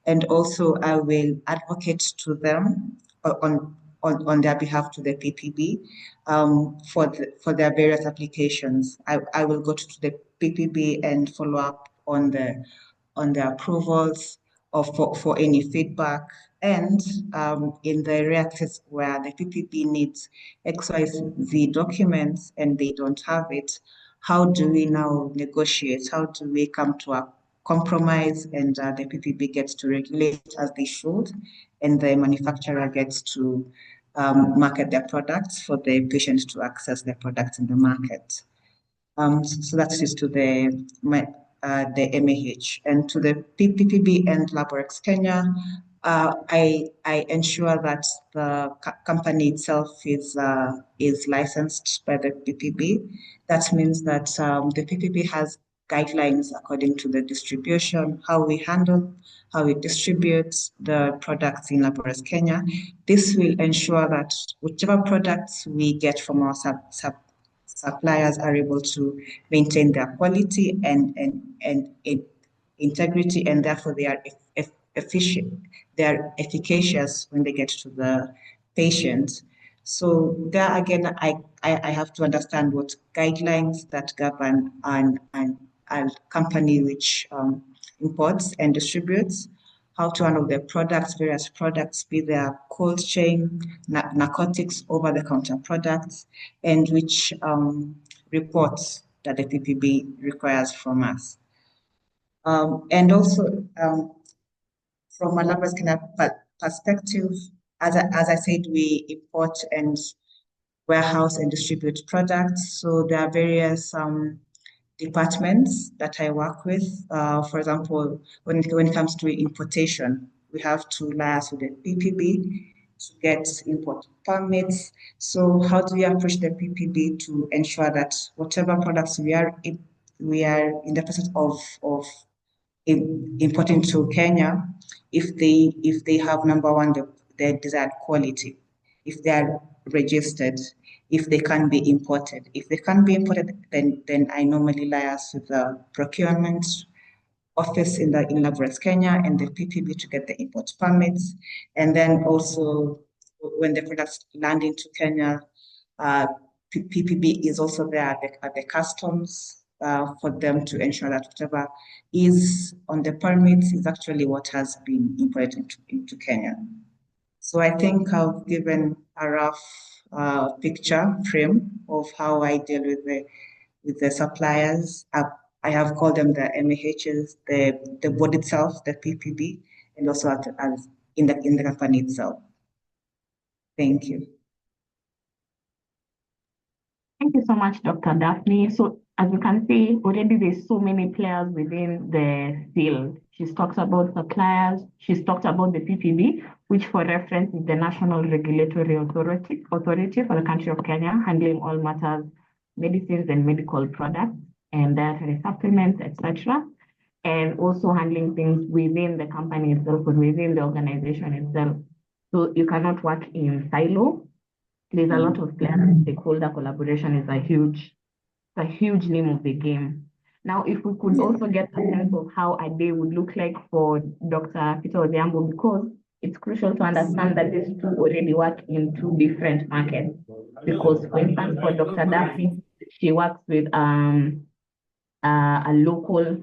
and also I will advocate to them on their behalf to the PPB for their various applications. I will go to the PPB and follow up on the approvals or for any feedback. And in the rare case where the PPB needs XYZ documents and they don't have it, how do we now negotiate? How do we come to a compromise and the PPB gets to regulate as they should, and the manufacturer gets to market their products for the patients to access their products in the market. So that is to the MAH. And to the PPB and LabOrX Kenya, I ensure that the company itself is licensed by the PPB. That means that the PPB has guidelines according to the distribution, how we handle, how we distribute the products in LabOrX Kenya. This will ensure that whichever products we get from our suppliers are able to maintain their quality and integrity, and therefore they are efficient, they are efficacious when they get to the patient. So there again, I have to understand what guidelines that govern a company which imports and distributes, how to handle their products, various products, be their cold chain, narcotics, over-the-counter products, and which reports that the PPB requires from us. And also, from a LabOrX Kenya perspective, as I said, we import and warehouse and distribute products. So there are various departments that I work with. For example, when it comes to importation, we have to liaise with the PPB to get import permits. So how do we approach the PPB to ensure that whatever products we are in the process of importing to Kenya, if they have, number one, the desired quality, if they are registered, if they can be imported. If they can be imported, then I normally liaise with the procurement office in LabOrX Kenya and the PPB to get the import permits. And then also when the products land into Kenya, PPB is also there at the customs for them to ensure that whatever is on the permits is actually what has been imported into Kenya. So I think I've given a rough frame of how I deal with the suppliers. I have called them the MAHs, the board itself, the PPB, and also as in the company itself. Thank you. Thank you so much, Dr. Daphne. So as you can see, already there's so many players within the field. She's talked about suppliers. She's talked about the PPB, which for reference is the National Regulatory Authority for the country of Kenya, handling all matters, medicines and medical products and dietary supplements, etc. And also handling things within the company itself or within the organization itself. So you cannot work in silo. There's a lot of players. Stakeholder collaboration is a huge name of the game. Now, if we could also get a sense of how a day would look like for Dr. Peter Odhiambo, because it's crucial to understand that these two already work in two different markets. Because, for instance, for Dr. Daphne, she works with a local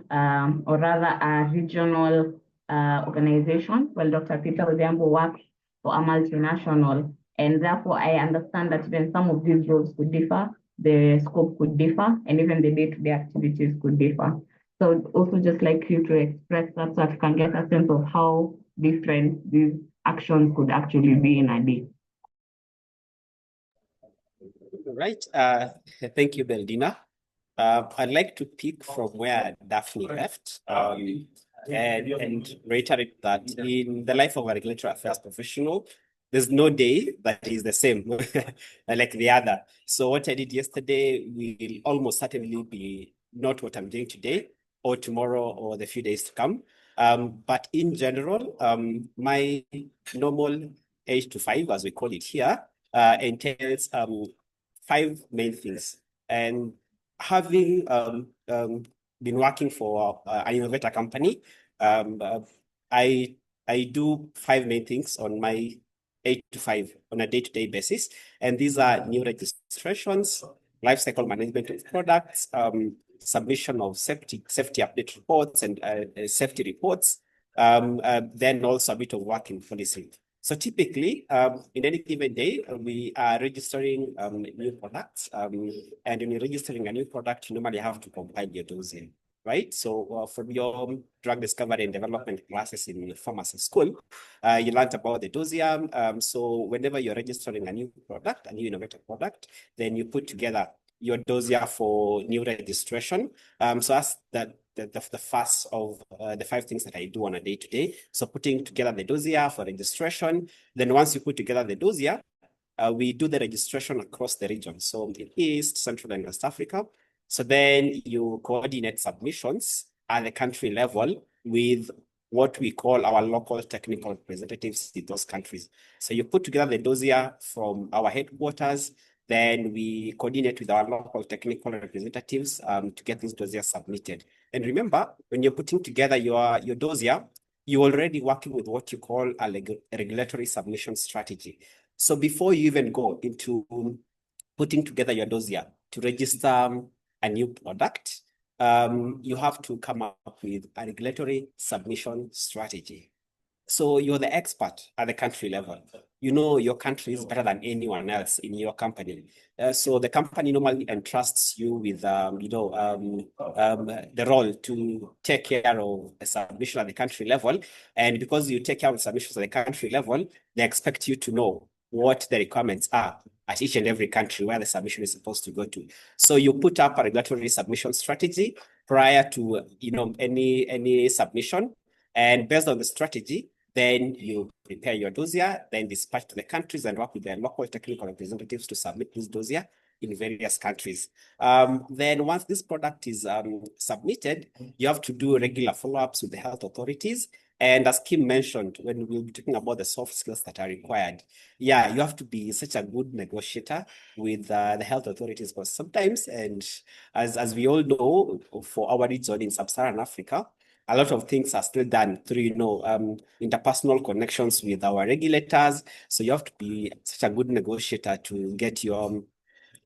or rather a regional organization, while Dr. Peter Odhiambo works for a multinational. And therefore, I understand that even some of these roles could differ, the scope could differ, and even the day-to-day activities could differ. So also just like you to express that so that you can get a sense of how different these actions could actually be in a day. Right. Thank you, Beldina. I'd like to pick from where Daphne left and reiterate that in the life of a regulatory affairs professional, there's no day that is the same like the other. So what I did yesterday will almost certainly be not what I'm doing today or tomorrow or the few days to come. But in general, my normal 8 to 5, as we call it here, entails 5 main things. And having been working for an innovator company, I do 5 main things on my 8 to 5 on a day-to-day basis. And these are new registrations, lifecycle management of products, submission of safety update reports and safety reports, then also a bit of work in policy. So typically, in any given day, we are registering new products. And when you're registering a new product, you normally have to compile your dossier, right? So from your drug discovery and development classes in pharmacy school, you learned about the dossier. So whenever you're registering a new product, a new innovative product, then you put together your dossier for new registration. So that's the first of the 5 things that I do on a day-to-day. So putting together the dossier for registration. Then once you put together the dossier, we do the registration across the region. So in East, Central, and West Africa. So then you coordinate submissions at the country level with what we call our local technical representatives in those countries. So you put together the dossier from our headquarters, then we coordinate with our local technical representatives to get these dossiers submitted. And remember, when you're putting together your dossier, you're already working with what you call a regulatory submission strategy. So before you even go into putting together your dossier to register a new product, you have to come up with a regulatory submission strategy. So you're the expert at the country level. You know your country is better than anyone else in your company. So the company normally entrusts you with, the role to take care of a submission at the country level. And because you take care of submissions at the country level, they expect you to know what the requirements are at each and every country where the submission is supposed to go to. So you put up a regulatory submission strategy prior to any submission. And based on the strategy, then you prepare your dossier, then dispatch to the countries and work with their local technical representatives to submit this dossier in various countries. Then once this product is submitted, you have to do regular follow-ups with the health authorities. And as Kim mentioned, when we'll be talking about the soft skills that are required, you have to be such a good negotiator with the health authorities, because sometimes, and as we all know, for our region in sub-Saharan Africa, a lot of things are still done through, interpersonal connections with our regulators. So you have to be such a good negotiator to get your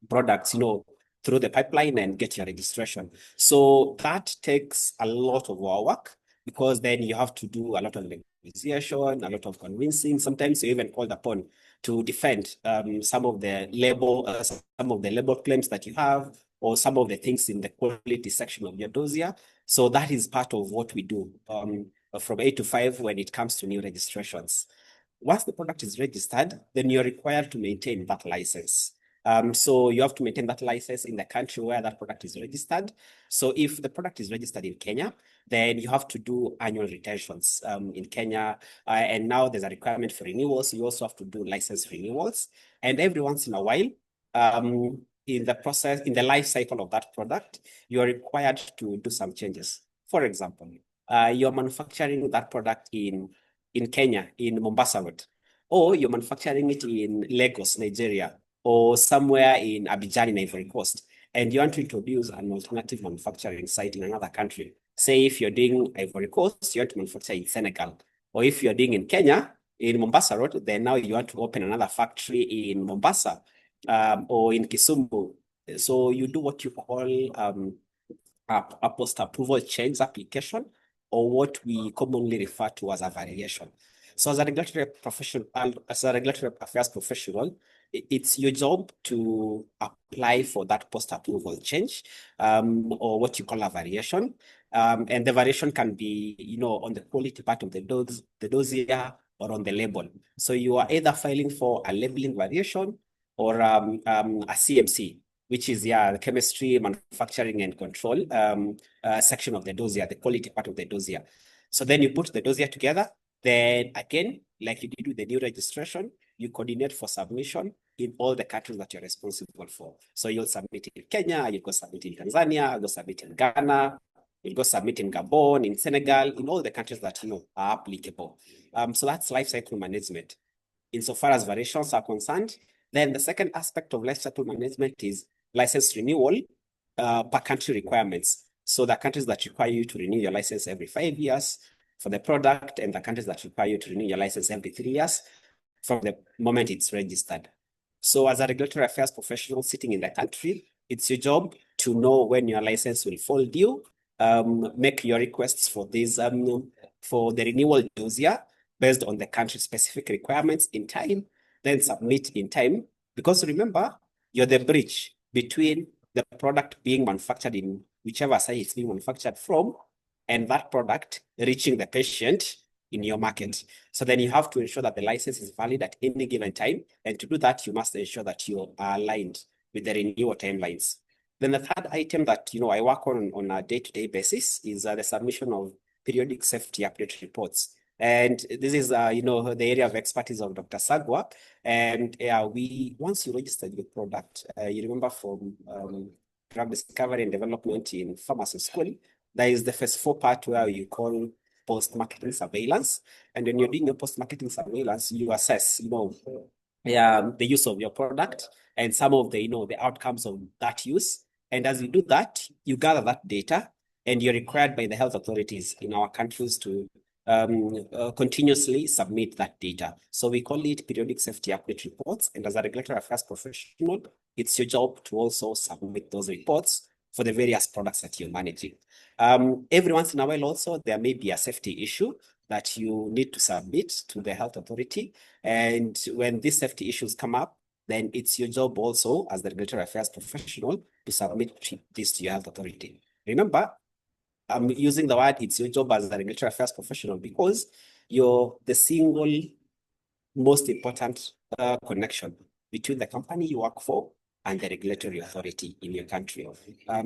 products, through the pipeline and get your registration. So that takes a lot of our work, because then you have to do a lot of negotiation, a lot of convincing. Sometimes you're even called upon to defend some of the label claims that you have, or some of the things in the quality section of your dossier. So that is part of what we do from 8 to 5 when it comes to new registrations. Once the product is registered, then you're required to maintain that license. So you have to maintain that license in the country where that product is registered. So if the product is registered in Kenya, then you have to do annual retentions in Kenya. And now there's a requirement for renewals. So you also have to do license renewals. And every once in a while, in the life cycle of that product, you're required to do some changes. For example, you're manufacturing that product in Kenya, in Mombasa Road, or you're manufacturing it in Lagos, Nigeria, or somewhere in Abidjan in Ivory Coast, and you want to introduce an alternative manufacturing site in another country. Say if you're doing Ivory Coast, you want to manufacture in Senegal. Or if you're doing in Kenya, in Mombasa Road, then now you want to open another factory in Mombasa or in Kisumu. So you do what you call a post-approval change application, or what we commonly refer to as a variation. So as a regulatory professional, as a regulatory affairs professional, it's your job to apply for that post-approval change, or what you call a variation. And the variation can be, on the quality part of the dossier or on the label. So you are either filing for a labeling variation or a CMC, which is the chemistry, manufacturing, and control section of the dossier, the quality part of the dossier. So then you put the dossier together. Then again, like you did with the new registration, you coordinate for submission in all the countries that you're responsible for. So you'll submit in Kenya, you'll go submit in Tanzania, you'll go submit in Ghana, you'll go submit in Gabon, in Senegal, in all the countries that are applicable. So that's life cycle management. Insofar as variations are concerned, then the second aspect of life cycle management is license renewal per country requirements. So the countries that require you to renew your license every 5 years for the product, and the countries that require you to renew your license every 3 years from the moment it's registered. So as a regulatory affairs professional sitting in the country, it's your job to know when your license will fall due, make your requests for this for the renewal dossier based on the country-specific requirements in time, then submit in time. Because remember, you're the bridge between the product being manufactured in whichever site it's being manufactured from, and that product reaching the patient in your market. So then you have to ensure that the license is valid at any given time. And to do that, you must ensure that you are aligned with the renewal timelines. Then the third item that I work on a day-to-day basis is the submission of periodic safety update reports. And this is, the area of expertise of Dr. Sagwa. And once you register your product, you remember from drug discovery and development in pharmacy school, there is the phase 4 part where you call post-marketing surveillance. And when you're doing your post-marketing surveillance, you assess, the use of your product and some of the, the outcomes of that use. And as you do that, you gather that data, and you're required by the health authorities in our countries to continuously submit that data. So we call it periodic safety update reports. And as a regulatory affairs professional, it's your job to also submit those reports for the various products that you're managing. Every once in a while also, there may be a safety issue that you need to submit to the health authority. And when these safety issues come up, then it's your job also as the regulatory affairs professional to submit this to your health authority. Remember, I'm using the word it's your job as a regulatory affairs professional because you're the single most important connection between the company you work for and the regulatory authority in your country.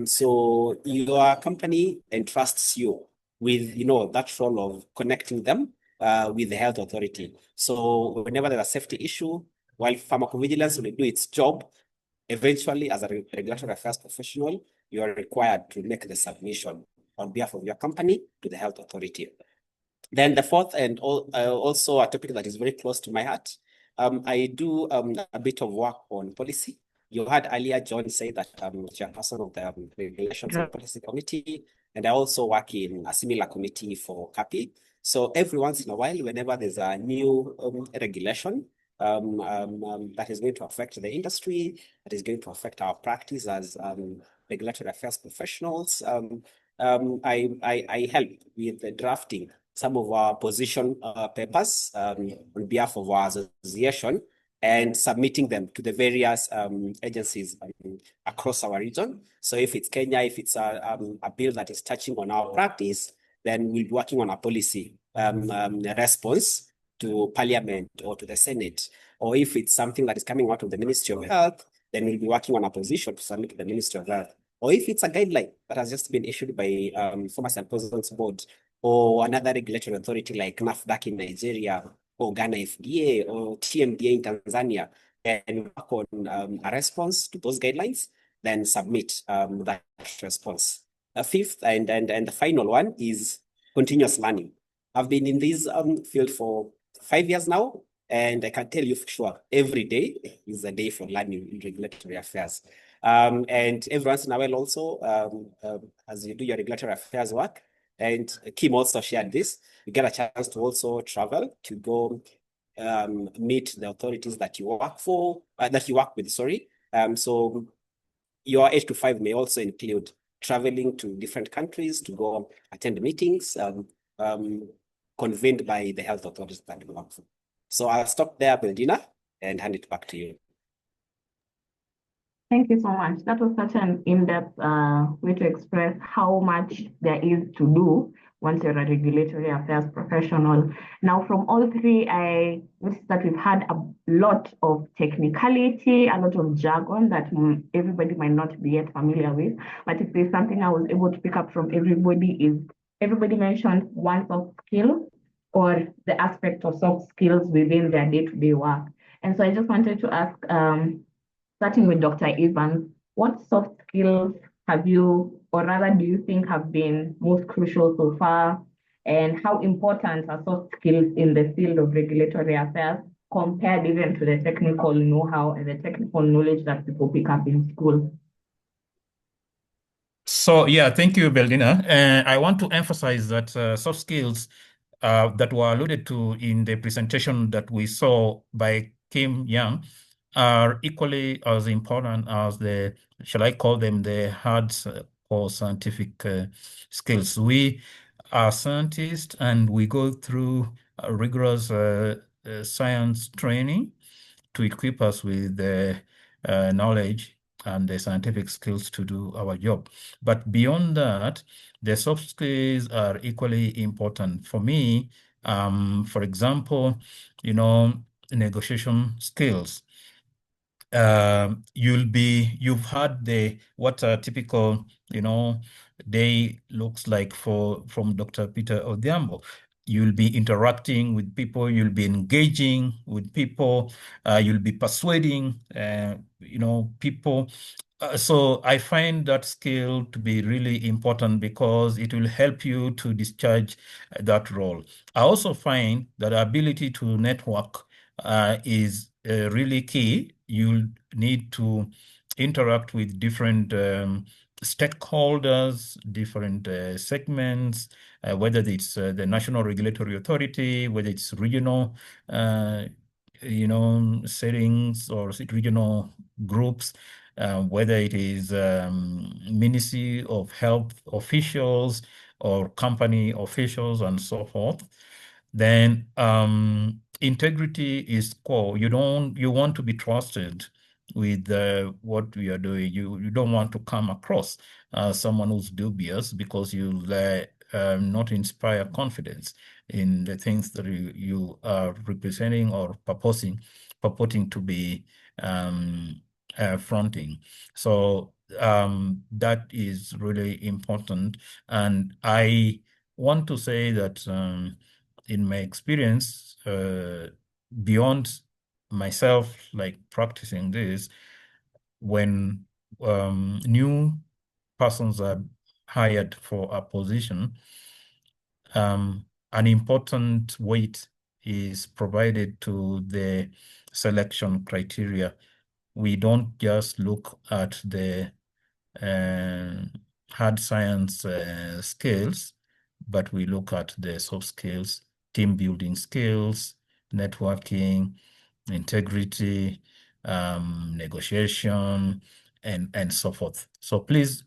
So your company entrusts you with, that role of connecting them with the health authority. So whenever there's a safety issue, while pharmacovigilance will do its job, eventually as a regulatory affairs professional, you are required to make the submission on behalf of your company to the health authority. Then the fourth and also a topic that is very close to my heart, I do a bit of work on policy. You heard earlier John say that I'm chairperson of the Regulations and Policy Committee, and I also work in a similar committee for CAPI. So every once in a while, whenever there's a new regulation that is going to affect the industry, that is going to affect our practice as regulatory affairs professionals, I help with the drafting some of our position papers on behalf of our association and submitting them to the various agencies across our region. So if it's Kenya, if it's a bill that is touching on our practice, then we'll be working on a policy response to Parliament or to the Senate. Or if it's something that is coming out of the Ministry of Health, then we'll be working on a position to submit to the Ministry of Health. Or if it's a guideline that has just been issued by Pharmacists and Consultants Board or another regulatory authority like NAFDAC in Nigeria or Ghana FDA or TMDA in Tanzania, and work on a response to those guidelines, then submit that response. The fifth and the final one is continuous learning. I've been in this field for 5 years now, and I can tell you for sure, every day is a day for learning in regulatory affairs. And every once in a while also, as you do your regulatory affairs work, and Kim also shared this, you get a chance to also travel to go meet the authorities that you work for, that you work with, sorry. So your 8 to 5 may also include traveling to different countries to go attend meetings convened by the health authorities that you work for. So I'll stop there, Beldina, and hand it back to you. Thank you so much. That was such an in-depth way to express how much there is to do once you're a regulatory affairs professional. Now, from all three, I noticed that we've had a lot of technicality, a lot of jargon that everybody might not be yet familiar with. But if there's something I was able to pick up from everybody is everybody mentioned one soft skill or the aspect of soft skills within their day-to-day work. And so I just wanted to ask, starting with Dr. Evans, what soft skills have you, or rather do you think have been most crucial so far? And how important are soft skills in the field of regulatory affairs compared even to the technical know-how and the technical knowledge that people pick up in school? So yeah, thank you, Beldina. I want to emphasize that soft skills that were alluded to in the presentation that we saw by Kim Young are equally as important as the, shall I call them, the hard or scientific skills. We are scientists and we go through rigorous science training to equip us with the knowledge and the scientific skills to do our job. But beyond that, the soft skills are equally important. For me, for example, negotiation skills. You've had what a typical, day looks like from Dr. Peter Odhiambo. You'll be interacting with people, you'll be engaging with people, you'll be persuading, people. So I find that skill to be really important because it will help you to discharge that role. I also find that ability to network is really key. You'll need to interact with different stakeholders, different segments, whether it's the National Regulatory Authority, whether it's regional, settings or regional groups, whether it is Ministry of Health officials or company officials and so forth. Then integrity is core. You want to be trusted with what we are doing. You don't want to come across as someone who's dubious because you not inspire confidence in the things that you are representing or purporting to be fronting. So that is really important. And I want to say that in my experience, beyond myself, like practicing this, when new persons are hired for a position, an important weight is provided to the selection criteria. We don't just look at the hard science skills, but we look at the soft skills, team building skills, networking, integrity, negotiation, and so forth. So please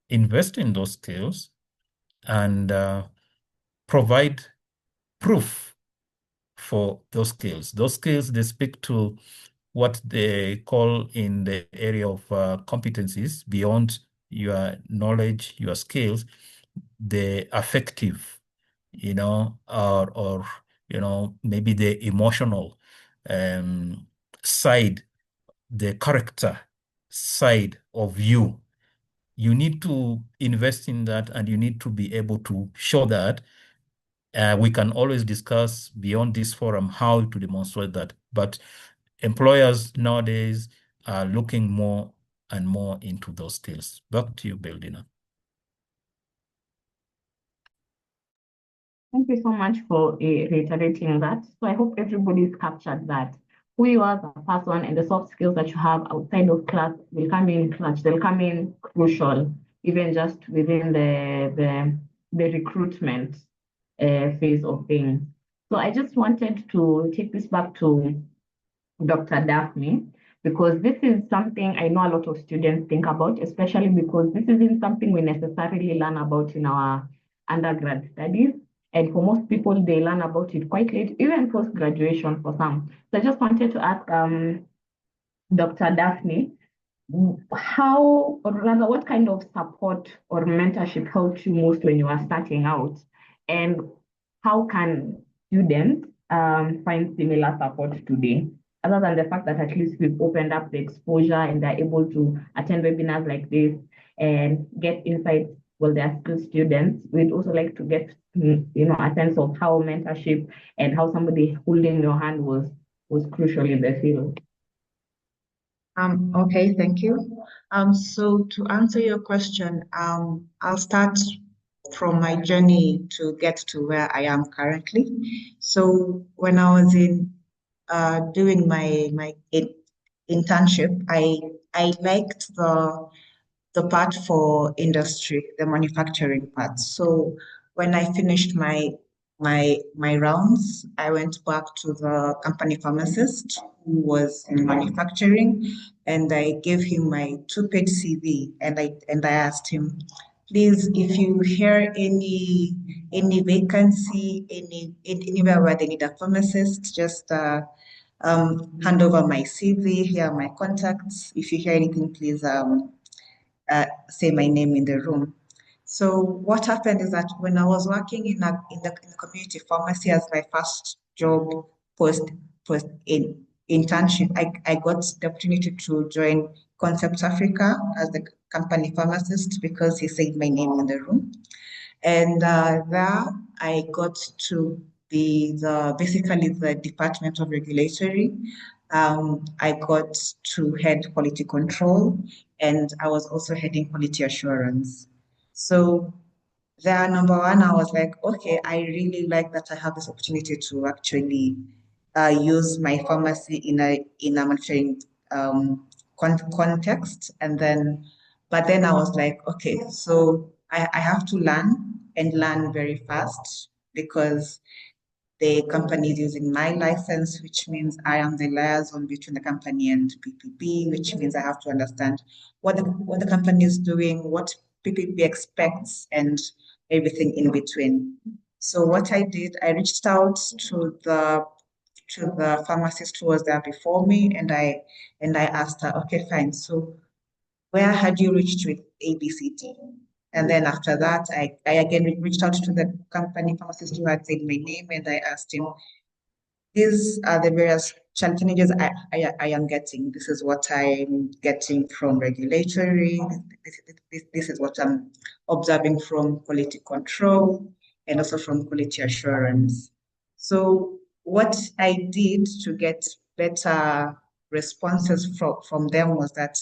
invest in those skills and provide proof for those skills. Those skills, they speak to what they call in the area of competencies beyond your knowledge, your skills, the affective, or maybe the emotional side, the character side of you. You need to invest in that and you need to be able to show that. We can always discuss beyond this forum how to demonstrate that. But employers nowadays are looking more and more into those skills. Back to you, Beldina. Thank you so much for reiterating that. So I hope everybody's captured that. Who you are as a person and the soft skills that you have outside of class will come in clutch. They'll come in crucial, even just within the recruitment phase of things. So I just wanted to take this back to Dr. Daphne, because this is something I know a lot of students think about, especially because this isn't something we necessarily learn about in our undergrad studies. And for most people, they learn about it quite late, even post-graduation for some. So I just wanted to ask Dr. Daphne, how, or rather, what kind of support or mentorship helped you most when you are starting out? And how can students find similar support today? Other than the fact that at least we've opened up the exposure and they're able to attend webinars like this and get insights while they're still students, we'd also like to get a sense of how mentorship and how somebody holding your hand was crucial in the field. Okay, thank you. So to answer your question, I'll start from my journey to get to where I am currently. So when I was doing my internship, I liked the part for industry, the manufacturing part. So when I finished my rounds, I went back to the company pharmacist who was in manufacturing, and I gave him my two-page CV, and I asked him, please, if you hear any vacancy, anywhere where they need a pharmacist, just hand over my CV. Here are my contacts. If you hear anything, please say my name in the room. So what happened is that when I was working in the community pharmacy as my first job post in internship, I got the opportunity to join Concept Africa as the company pharmacist because he said my name in the room. And there I got to be basically the Department of Regulatory. I got to head quality control, and I was also heading quality assurance. So there, number one, I was like, okay, I really like that I have this opportunity to actually use my pharmacy in a manufacturing context. But then I was like, okay, so I have to learn very fast because the company is using my license, which means I am the liaison between the company and PPP, which means I have to understand what the company is doing, what PPP expects, and everything in between. So what I did, I reached out to the pharmacist who was there before me, and I asked her, okay, fine. So where had you reached with ABCD? And then after that, I again reached out to the company pharmacist who had said my name, and I asked him, these are the various challenges I am getting. This is what I'm getting from regulatory. This is what I'm observing from quality control and also from quality assurance. So what I did to get better responses from them was that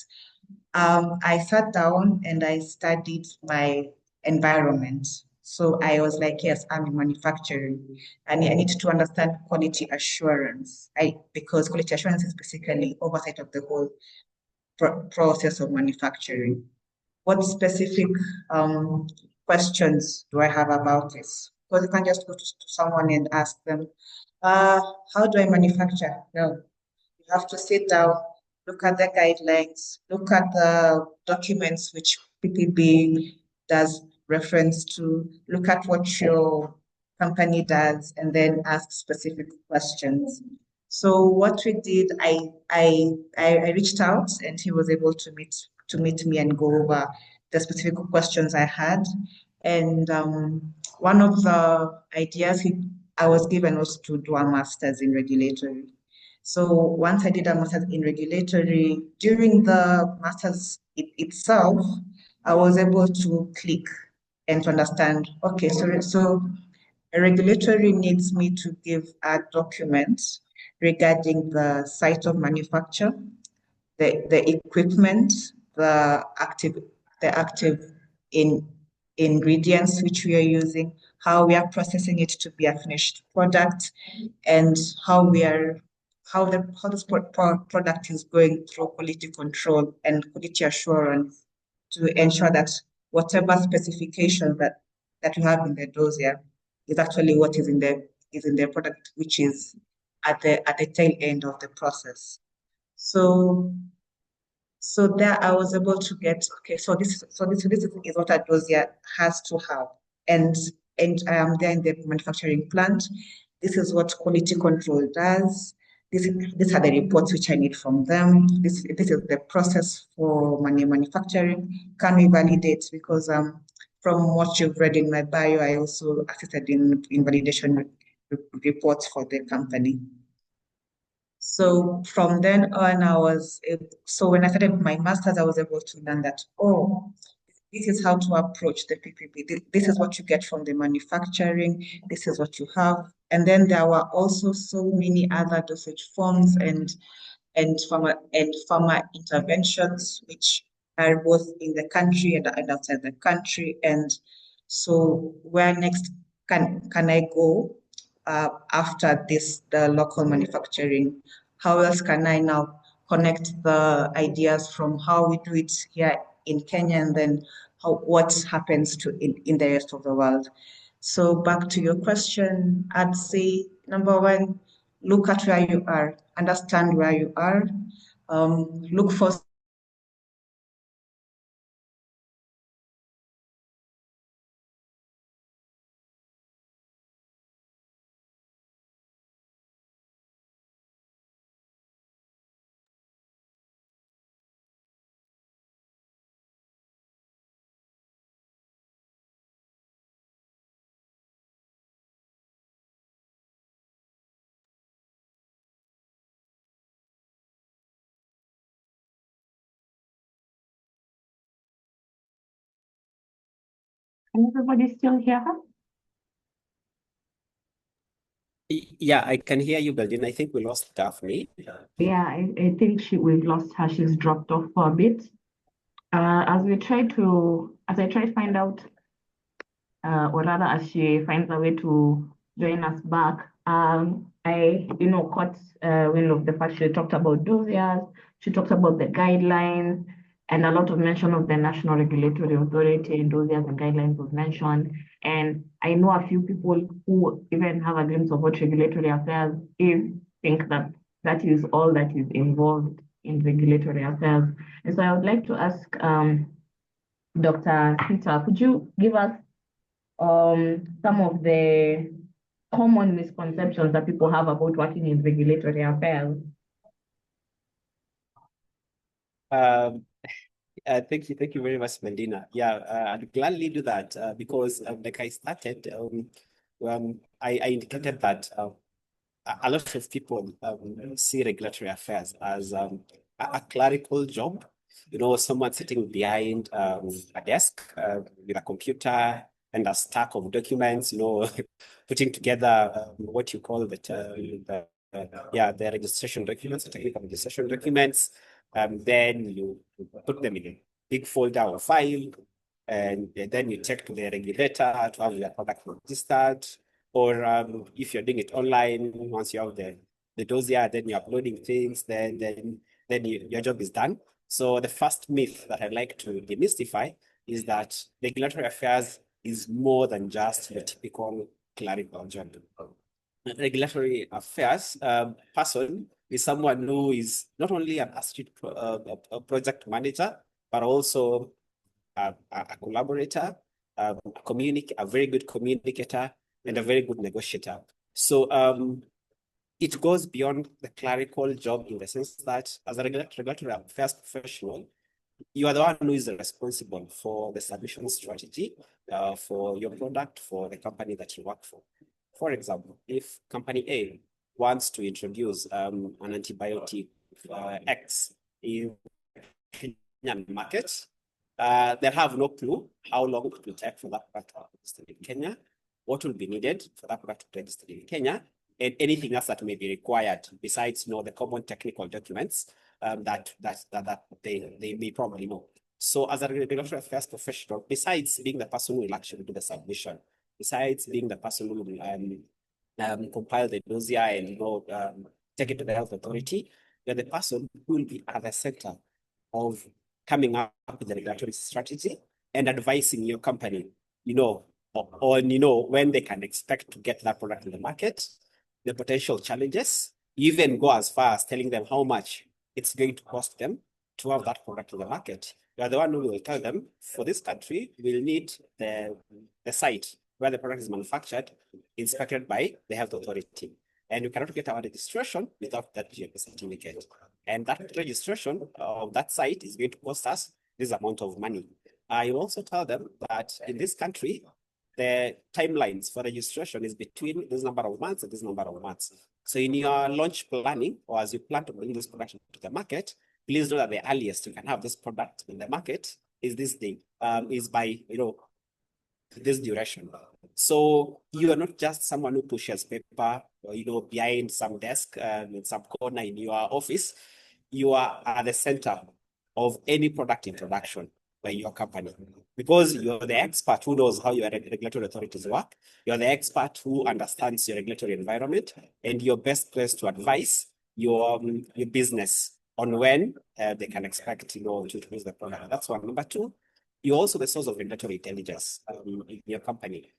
I sat down and I studied my environment. So I was like, yes, I'm in manufacturing, and I need to understand quality assurance. Because quality assurance is basically oversight of the whole process of manufacturing. What specific questions do I have about this? Because you can't just go to someone and ask them, how do I manufacture? No, you have to sit down, look at the guidelines, look at the documents which PPB does reference to, look at what your company does, and then ask specific questions. So what we did, I reached out, and he was able to meet me and go over the specific questions I had. And one of the ideas I was given was to do a master's in regulatory. So once I did a master's in regulatory, during the master's itself, I was able to click and to understand, okay, so a regulatory needs me to give a document regarding the site of manufacture, the equipment, the active ingredients which we are using, how we are processing it to be a finished product, and how this product is going through quality control and quality assurance to ensure that whatever specification that we have in the dossier is actually what is in the is in their product, which is at the tail end of the process. So there I was able to get, okay, so this is what a dossier has to have. And I am there in the manufacturing plant. This is what quality control does. These are the reports which I need from them. This is the process for manufacturing. Can we validate? Because from what you've read in my bio, I also assisted in validation reports for the company. So from then on, so when I started my master's, I was able to learn that, oh, this is how to approach the PPP. This is what you get from the manufacturing. This is what you have. And then there were also so many other dosage forms and pharma interventions, which are both in the country and outside the country. And so where next can I go after the local manufacturing? How else can I now connect the ideas from how we do it here in Kenya and then what happens in the rest of the world? So back to your question, I'd say number one, look at where you are, understand where you are, look for Can everybody still hear her? Yeah, I can hear you, Beldin. I think we lost Daphne. Yeah, I think we've lost her. She's dropped off for a bit. As I try to find out, or rather as she finds a way to join us back, I caught wind of the fact she talked about dossiers, she talked about the guidelines, and a lot of mention of the National Regulatory Authority and dossiers and guidelines was mentioned. And I know a few people who even have a glimpse of what regulatory affairs is, think that that is all that is involved in regulatory affairs. And so I would like to ask Dr. Peter, could you give us some of the common misconceptions that people have about working in regulatory affairs? Thank you very much, Melina. Yeah, I'd gladly do that because like I started, I indicated that a lot of people see regulatory affairs as a clerical job. Someone sitting behind a desk with a computer and a stack of documents, putting together what you call the registration documents, the technical registration documents. Then you put them in a big folder or file, and then you take to the regulator to have your product registered. Or if you're doing it online, once you have the dossier, then you're uploading things, then your job is done. So the first myth that I'd like to demystify is that regulatory affairs is more than just your typical clerical job. Regulatory affairs person is someone who is not only an astute a project manager, but also a collaborator, a very good communicator, and a very good negotiator. So it goes beyond the clerical job in the sense that as a regulatory affairs professional, you are the one who is responsible for the submission strategy for your product, for the company that you work for. For example, if company A wants to introduce an antibiotic X in the Kenyan market, they'll have no clue how long it will take for that product to be registered in Kenya, what will be needed for that product to be registered in Kenya, and anything else that may be required besides the common technical documents that they may probably know. So as a regulatory affairs professional, besides being the person who will actually do the submission, besides being the person who will compile the dossier and take it to the health authority, you're the person who will be at the center of coming up with the regulatory strategy and advising your company, on, when they can expect to get that product in the market, the potential challenges. You even go as far as telling them how much it's going to cost them to have that product in the market. You are the one who will tell them, for this country, we'll need the site where the product is manufactured inspected by the health authority. And you cannot get our registration without that GMP certificate. And that registration of that site is going to cost us this amount of money. I also tell them that in this country, the timelines for registration is between this number of months and this number of months. So in your launch planning, or as you plan to bring this product to the market, please know that the earliest you can have this product in the market is this day, is by, this duration. So you are not just someone who pushes paper, or, behind some desk in some corner in your office. You are at the center of any product introduction by your company, because you're the expert who knows how your regulatory authorities work. You're the expert who understands your regulatory environment, and you're best placed to advise your business on when they can expect, to use the product. That's one. Number two, you're also the source of regulatory intelligence in your company.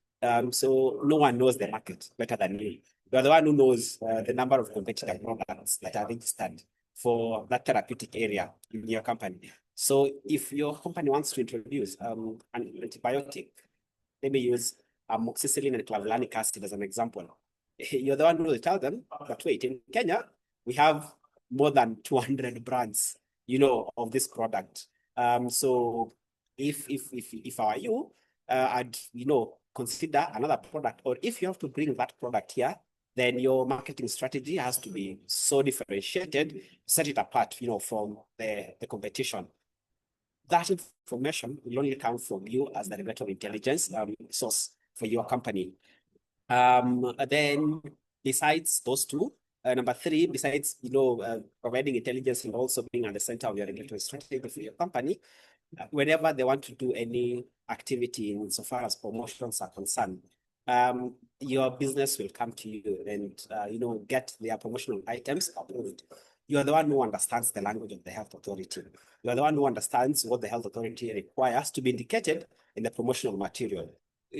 So no one knows the market better than you. You're the one who knows the number of competitive products that are registered for that therapeutic area in your company. So if your company wants to introduce an antibiotic, let me use amoxicillin and clavulanic acid as an example. You're the one who will tell them that, wait, in Kenya, we have more than 200 brands, of this product. So if I were you, I'd, consider another product, or if you have to bring that product here, then your marketing strategy has to be so differentiated, set it apart, from the competition. That information will only come from you as the regulatory intelligence source for your company. Then besides those two, number three, besides, providing intelligence and also being at the center of your regulatory strategy for your company, whenever they want to do any activity insofar as promotions are concerned, your business will come to you and, get their promotional items approved. You are the one who understands the language of the health authority. You are the one who understands what the health authority requires to be indicated in the promotional material.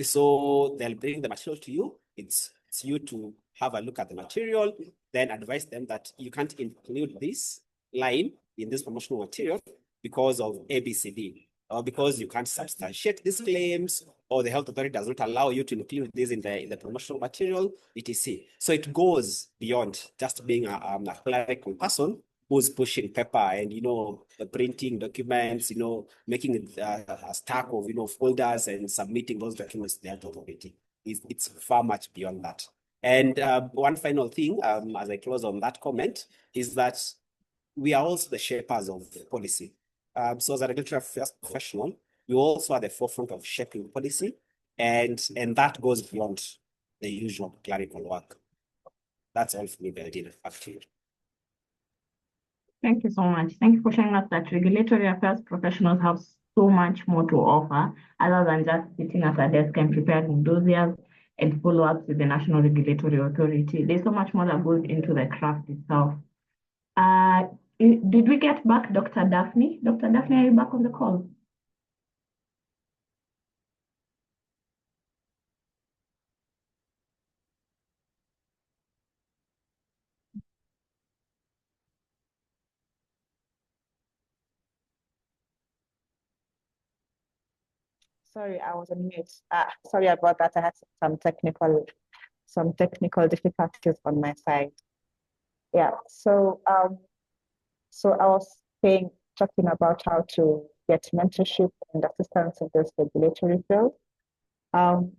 So they'll bring the material to you. It's you to have a look at the material, then advise them that you can't include this line in this promotional material because of ABCD, or because you can't substantiate these claims, or the health authority does not allow you to include this in the promotional material, etc. So it goes beyond just being a clerical person who's pushing paper and, printing documents, making a stack of, folders and submitting those documents to the health authority. It's far much beyond that. And one final thing, as I close on that comment, is that we are also the shapers of the policy. So as a regulatory affairs professional, you also are the forefront of shaping policy, and that goes beyond the usual clerical work. That's all for me, Bernadina. Back to you. Thank you so much. Thank you for showing us that regulatory affairs professionals have so much more to offer other than just sitting at a desk and preparing dossiers and follow-ups with the National Regulatory Authority. There's so much more that goes into the craft itself. Did we get back Dr. Daphne? Dr. Daphne, are you back on the call? Sorry, I was on mute. Sorry about that. I had some technical difficulties on my side. Yeah. So I was talking about how to get mentorship and assistance in this regulatory field.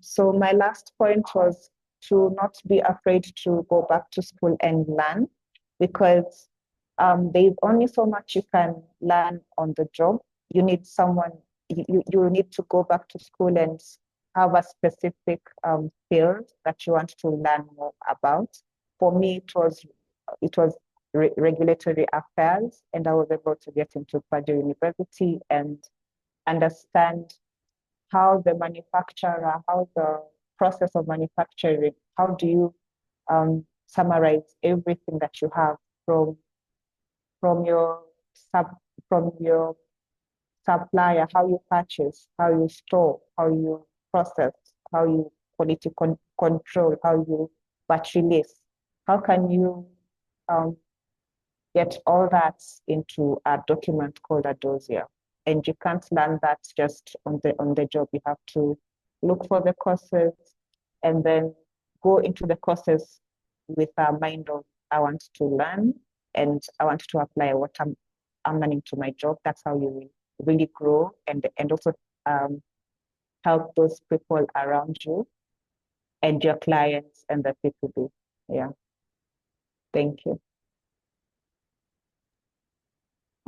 So my last point was to not be afraid to go back to school and learn, because there's only so much you can learn on the job. You need someone, you need to go back to school and have a specific field that you want to learn more about. For me, it was regulatory affairs, and I was able to get into Purdue University and understand how the manufacturer, how the process of manufacturing, how do you summarize everything that you have from your supplier, how you purchase, how you store, how you process, how you quality control, how you batch release. How can you get all that into a document called a dossier? And you can't learn that just on the job. You have to look for the courses and then go into the courses with a mind of, I want to learn and I want to apply what I'm learning to my job. That's how you will really grow and also help those people around you and your clients and the people. Yeah. Thank you.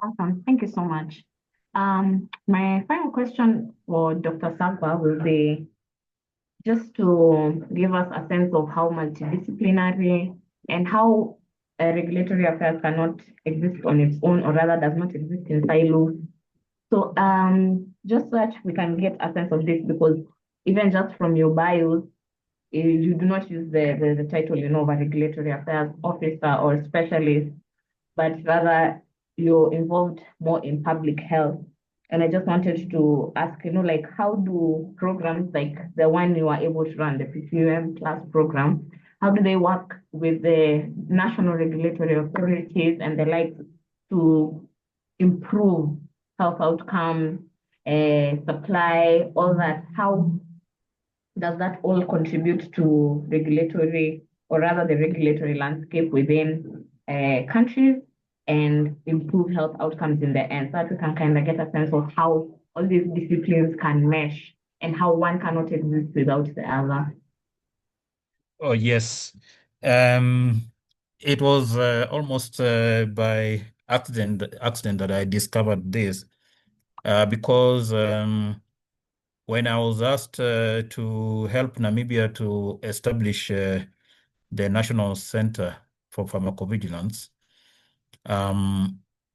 Awesome. Thank you so much. My final question for Dr. Sagba will be just to give us a sense of how multidisciplinary and how regulatory affairs cannot exist on its own, or rather does not exist in silos. So just so that we can get a sense of this, because even just from your bios, you do not use the title, of a regulatory affairs officer or specialist, but rather you're involved more in public health. And I just wanted to ask, like, how do programs like the one you are able to run, the PQM Plus program, how do they work with the national regulatory authorities and the like to improve health outcomes, supply, all that? How does that all contribute to regulatory, or rather the regulatory landscape within countries, and improve health outcomes in the end, so that we can kind of get a sense of how all these disciplines can mesh and how one cannot exist without the other? Oh, yes. It was almost by accident that I discovered this because when I was asked to help Namibia to establish the National Center for Pharmacovigilance,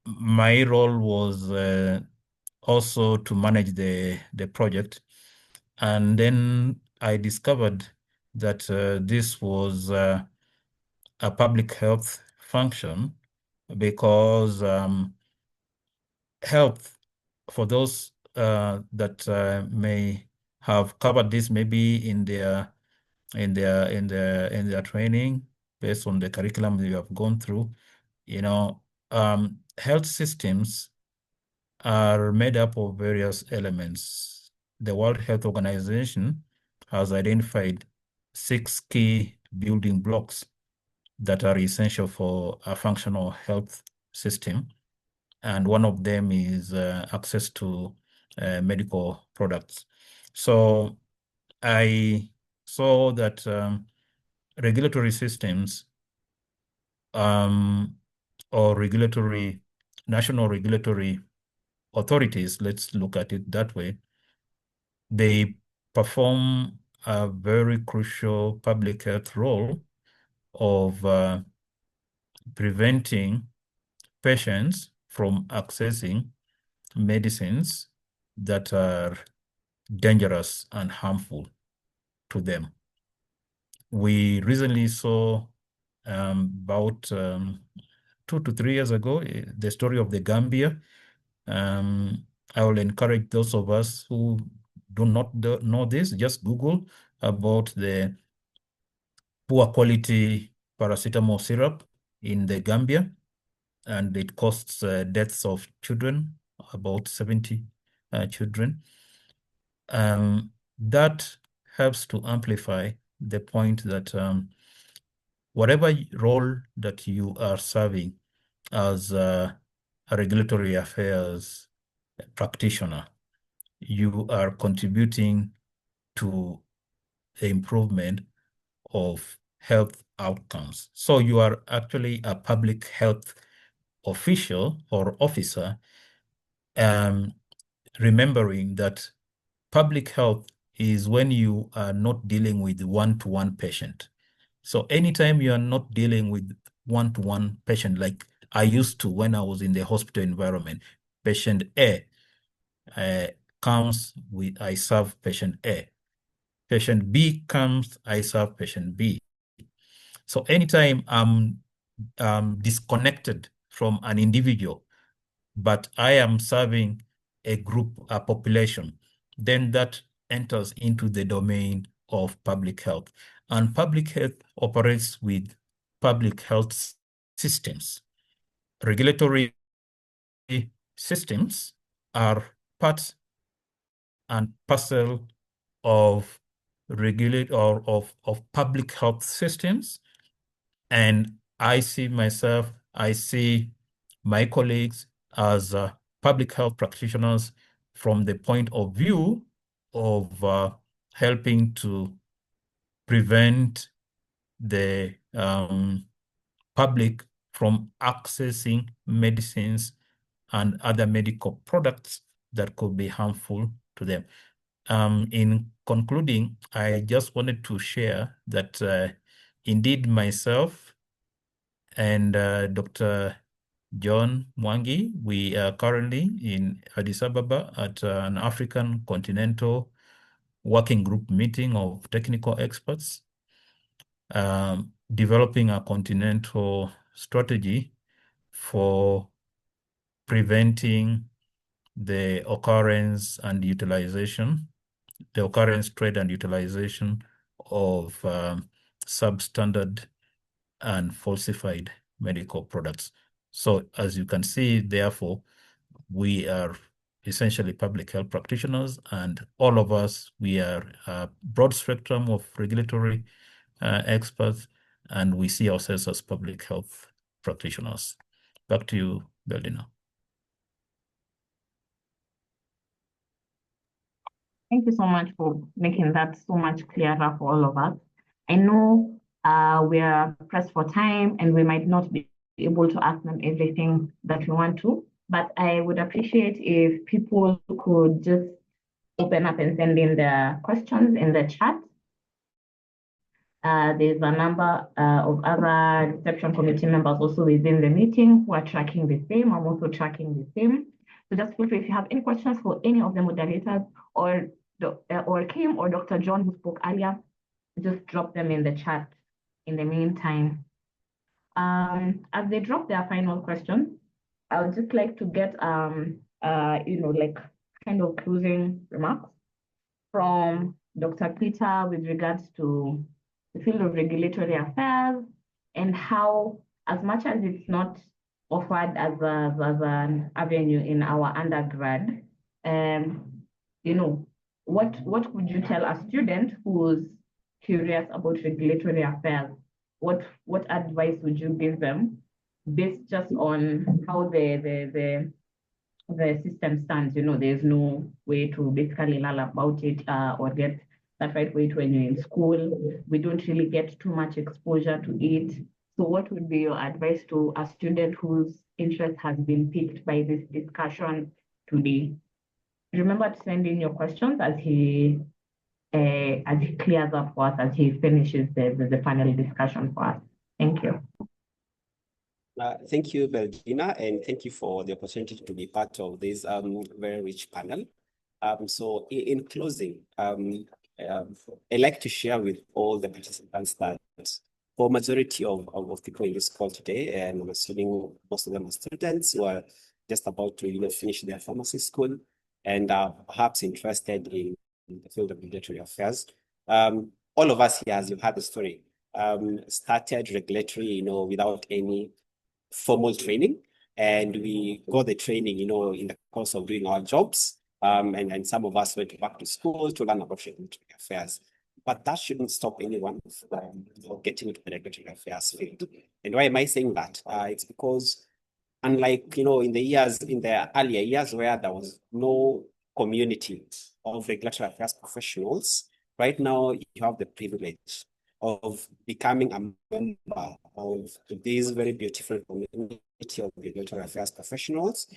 my role was also to manage the project. And then I discovered that this was a public health function because health, for those that may have covered this maybe in their training based on the curriculum you have gone through, health systems are made up of various elements. The World Health Organization has identified 6 key building blocks that are essential for a functional health system. And one of them is access to medical products. So I saw that regulatory systems or national regulatory authorities, let's look at it that way, they perform a very crucial public health role of preventing patients from accessing medicines that are dangerous and harmful to them. We recently saw about 2 to 3 years ago, the story of the Gambia. I will encourage those of us who do not know this, just Google about the poor quality paracetamol syrup in the Gambia, and it costs deaths of children, about 70 children. That helps to amplify the point that whatever role that you are serving as a regulatory affairs practitioner, you are contributing to the improvement of health outcomes. So you are actually a public health official or officer, remembering that public health is when you are not dealing with one-to-one patient. So anytime you are not dealing with one-to-one patient, like I used to when I was in the hospital environment, patient A comes with, I serve patient A. Patient B comes, I serve patient B. So anytime I'm disconnected from an individual, but I am serving a group, a population, then that enters into the domain of public health. And public health operates with public health systems. Regulatory systems are part and parcel of public health systems. And I see my colleagues as public health practitioners from the point of view of helping to prevent the public from accessing medicines and other medical products that could be harmful to them. In concluding, I just wanted to share that indeed myself and Dr. John Mwangi, we are currently in Addis Ababa at an African Continental Working Group meeting of technical experts, developing a continental strategy for preventing the occurrence, trade, and utilization of substandard and falsified medical products. So as you can see, therefore, we are essentially public health practitioners, and all of us, we are a broad spectrum of regulatory experts, and we see ourselves as public health practitioners. Back to you, Berdina. Thank you so much for making that so much clearer for all of us. I know we are pressed for time and we might not be able to ask them everything that we want to, but I would appreciate if people could just open up and send in their questions in the chat. There's a number of other reception committee members also within the meeting who are tracking the same. I'm also tracking the same. So just feel free if you have any questions for any of the moderators or Kim or Dr. John who spoke earlier, just drop them in the chat in the meantime. As they drop their final questions, I would just like to get like kind of closing remarks from Dr. Peter with regards to the field of regulatory affairs and how, as much as it's not offered as an avenue in our undergrad, what would you tell a student who's curious about regulatory affairs? What advice would you give them based just on how the system stands? There's no way to basically learn about it or get that right weight when you're in school. We don't really get too much exposure to it. So what would be your advice to a student whose interest has been piqued by this discussion today? Remember to send in your questions as he clears up for us, as he finishes the panel discussion for us. Thank you. Thank you, Berdina, and thank you for the opportunity to be part of this very rich panel. So in closing, I'd like to share with all the participants that for majority of people in this call today, and I'm assuming most of them are students who are just about to finish their pharmacy school and are perhaps interested in the field of regulatory affairs. All of us here, as you've heard the story, started regulatory, without any formal training, and we got the training, in the course of doing our jobs. And some of us went back to school to learn about regulatory affairs. But that shouldn't stop anyone from getting into the regulatory affairs field. And why am I saying that? It's because unlike, in the earlier years where there was no community of regulatory affairs professionals, right now you have the privilege of becoming a member of this very beautiful community of regulatory affairs professionals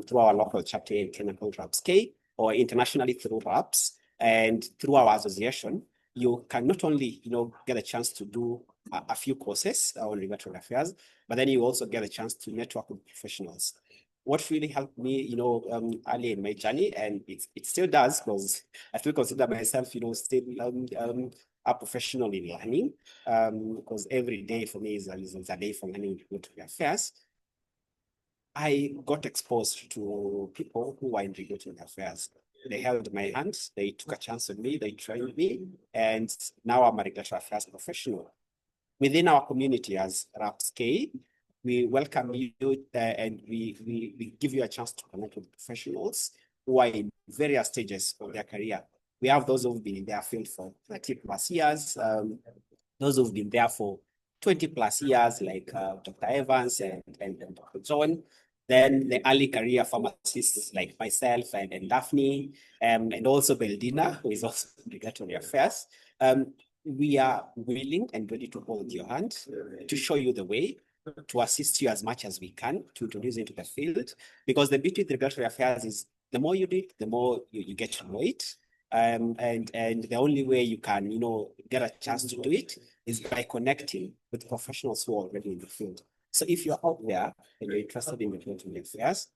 through our local chapter in Kenya called RAPS-K, or internationally through RAPS. And through our association, you can not only get a chance to do a few courses on regulatory affairs, but then you also get a chance to network with professionals. What really helped me, early in my journey, and it still does, because I still consider myself, still a professional in learning, because every day for me is a day for learning regulatory affairs. I got exposed to people who are in regulatory affairs. they held my hand, they took a chance on me, they trained me, and now I'm a regulatory affairs professional. Within our community as RAPSK, we welcome you and we give you a chance to connect with professionals who are in various stages of their career. We have those who've been in their field for 30 plus years, those who've been there for 20 plus years, like Dr. Evans and Dr. John. Then the early career pharmacists like myself and Daphne, and also Beldina, who is also in regulatory affairs. We are willing and ready to hold your hand, to show you the way, to assist you as much as we can to introduce you into the field. Because the beauty of regulatory affairs is the more you do it, the more you get to know it. And the only way you can, get a chance to do it is by connecting with professionals who are already in the field. So if you're out there and you're interested in regulatory affairs,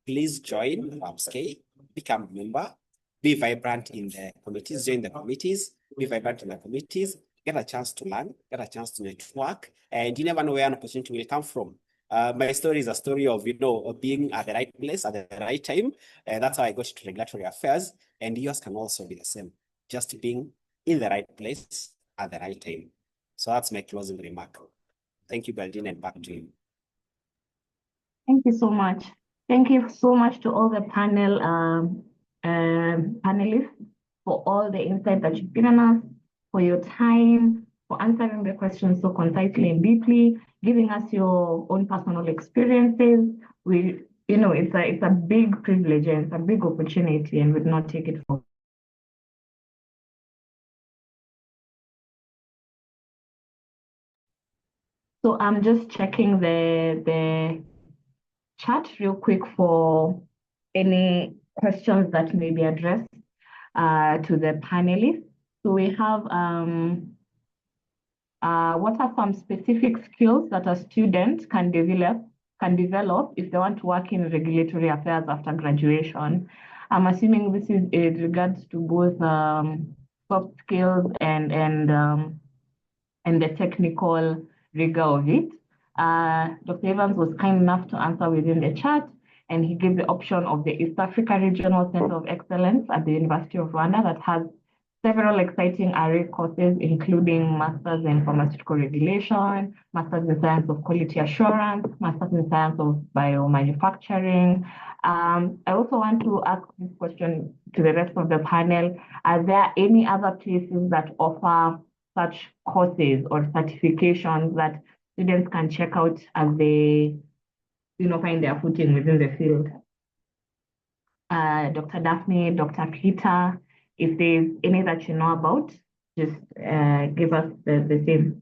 please join RAPSK, become a member, be vibrant in the committees, join the committees, be vibrant in the committees, get a chance to learn, get a chance to network, and you never know where an opportunity will come from. My story is a story of, of being at the right place at the right time. And that's how I got to regulatory affairs. And yours can also be the same, just being in the right place at the right time. So that's my closing remark. Thank you, Baldine, and back to you. Thank you so much. Thank you so much to all the panel panelists for all the insight that you've given us, for your time, for answering the questions so concisely and deeply, giving us your own personal experiences. It's a big privilege and it's a big opportunity, and we'd not take it for So I'm just checking the chat real quick for any questions that may be addressed to the panelists. So we have what are some specific skills that a student can develop if they want to work in regulatory affairs after graduation? I'm assuming this is in regards to both soft skills and the technical rigor of it. Dr. Evans was kind enough to answer within the chat, and he gave the option of the East Africa Regional Center of Excellence at the University of Rwanda that has several exciting array courses, including Masters in Pharmaceutical Regulation, Masters in Science of Quality Assurance, Masters in Science of Biomanufacturing. I also want to ask this question to the rest of the panel. Are there any other places that offer such courses or certifications that students can check out as they, find their footing within the field? Dr. Daphne, Dr. Peter, if there's any that you know about, just give us the same.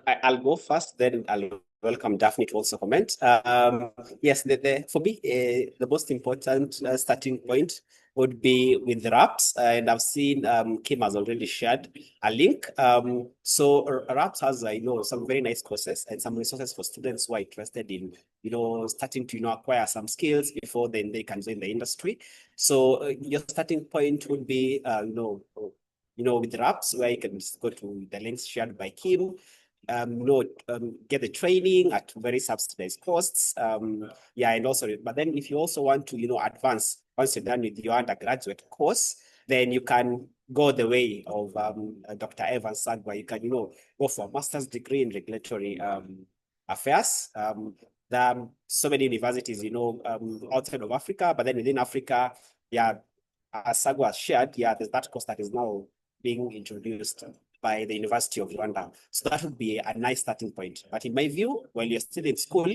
I'll go first, then I'll welcome Daphne to also comment. Yes, for me, the most important starting point would be with the RAPS, and I've seen Kim has already shared a link. So RAPS has, some very nice courses and some resources for students who are interested in, starting to, acquire some skills before then they can join the industry. So your starting point would be, with RAPS, where you can go to the links shared by Kim. Get the training at very subsidized costs. And also, but then if you also want to, advance, once you're done with your undergraduate course, then you can go the way of Dr. Evans said, where you can, go for a master's degree in regulatory affairs. There are so many universities, outside of Africa, but then within Africa, as Sagwa shared, there's that course that is now being introduced by the University of Rwanda. So that would be a nice starting point. But in my view, while you're still in school,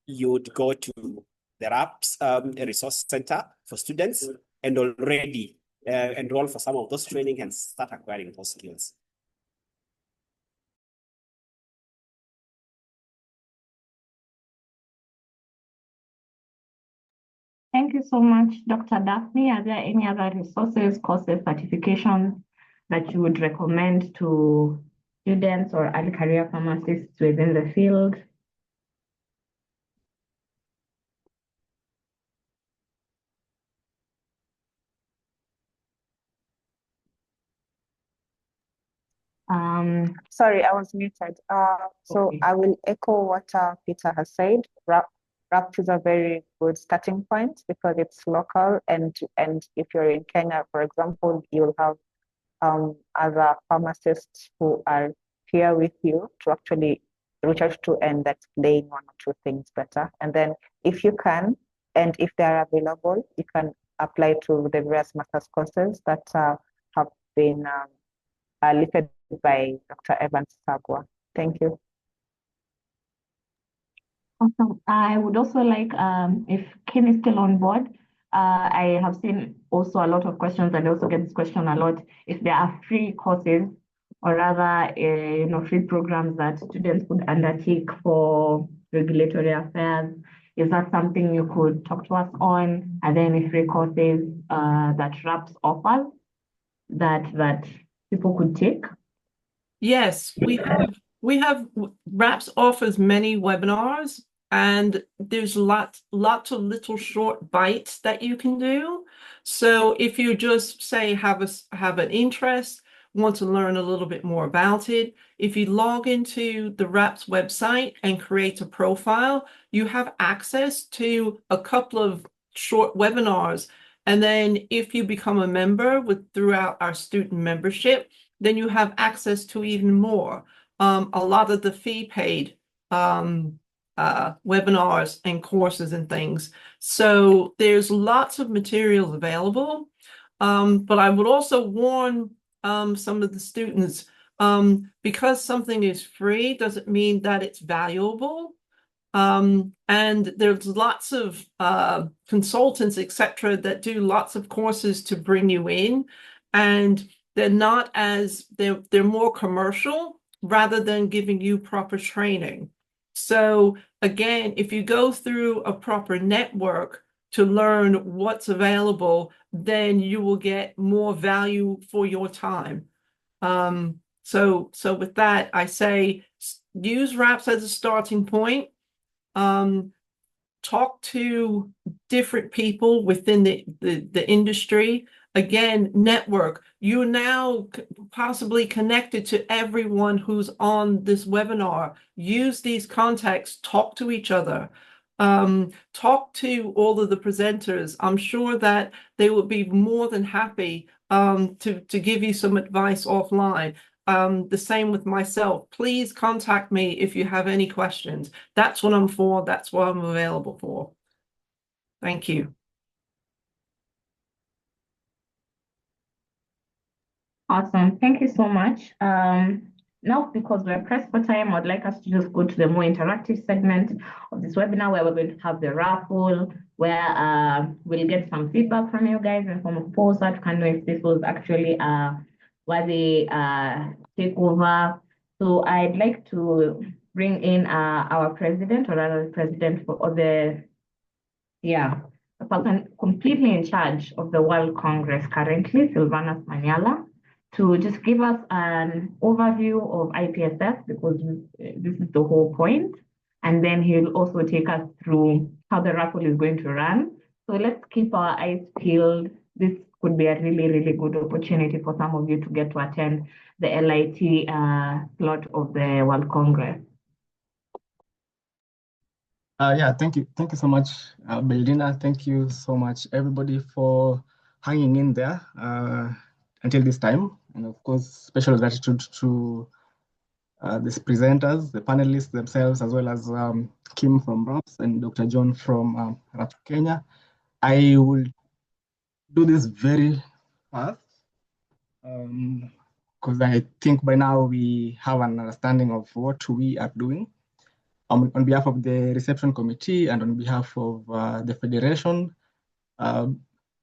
you would go to the RAPS resource center for students and already enroll for some of those training and start acquiring those skills. Thank you so much, Dr. Daphne. Are there any other resources, courses, certifications that you would recommend to students or early career pharmacists within the field? Sorry, I was muted. So Okay. I will echo what Peter has said. RAPT is a very good starting point because it's local, and if you're in Kenya, for example, you'll have other pharmacists who are here with you to actually reach out to and explain one or two things better. And then if you can, and if they are available, you can apply to the various master's courses that have been listed by Dr. Evans Sagwa. Thank you. Awesome. I would also like, if Kim is still on board, I have seen also a lot of questions, and I also get this question a lot, if there are free courses or rather, free programs that students could undertake for regulatory affairs. Is that something you could talk to us on? Are there any free courses that RAPS offers that people could take? Yes, we have RAPS offers many webinars, and there's lots of little short bites that you can do. So if you just say have an interest, want to learn a little bit more about it, if you log into the RAPS website and create a profile, you have access to a couple of short webinars. And then if you become a member throughout our student membership, then you have access to even more. A lot of the fee-paid webinars and courses and things. So there's lots of materials available. But I would also warn some of the students, because something is free doesn't mean that it's valuable. And there's lots of consultants, etc., that do lots of courses to bring you in, and they're more commercial rather than giving you proper training. So again, if you go through a proper network to learn what's available, then you will get more value for your time. So with that, I say use RAPS as a starting point. Talk to different people within the industry. Again, network. You're now possibly connected to everyone who's on this webinar. Use these contacts, talk to each other. Talk to all of the presenters. I'm sure that they would be more than happy to give you some advice offline. The same with myself. Please contact me if you have any questions. That's what I'm for. That's what I'm available for. Thank you. Awesome. Thank you so much. Now, because we're pressed for time, I'd like us to just go to the more interactive segment of this webinar, where we're going to have the raffle, where we'll get some feedback from you guys in form of polls that can know if this was actually worthy takeover. So I'd like to bring in our president, or rather president for the person completely in charge of the World Congress currently, Sylvanus Manyala, to just give us an overview of IPSF, because this is the whole point. And then he'll also take us through how the raffle is going to run. So let's keep our eyes peeled. This could be a really, really good opportunity for some of you to get to attend the LIT slot of the World Congress. Thank you so much, Beldina. Thank you so much, everybody, for hanging in there until this time. And of course, special gratitude to these presenters, the panelists themselves, as well as Kim from RAPS and Dr. John from RAPS Kenya. I will do this very fast because I think by now we have an understanding of what we are doing. On behalf of the reception committee and on behalf of the Federation,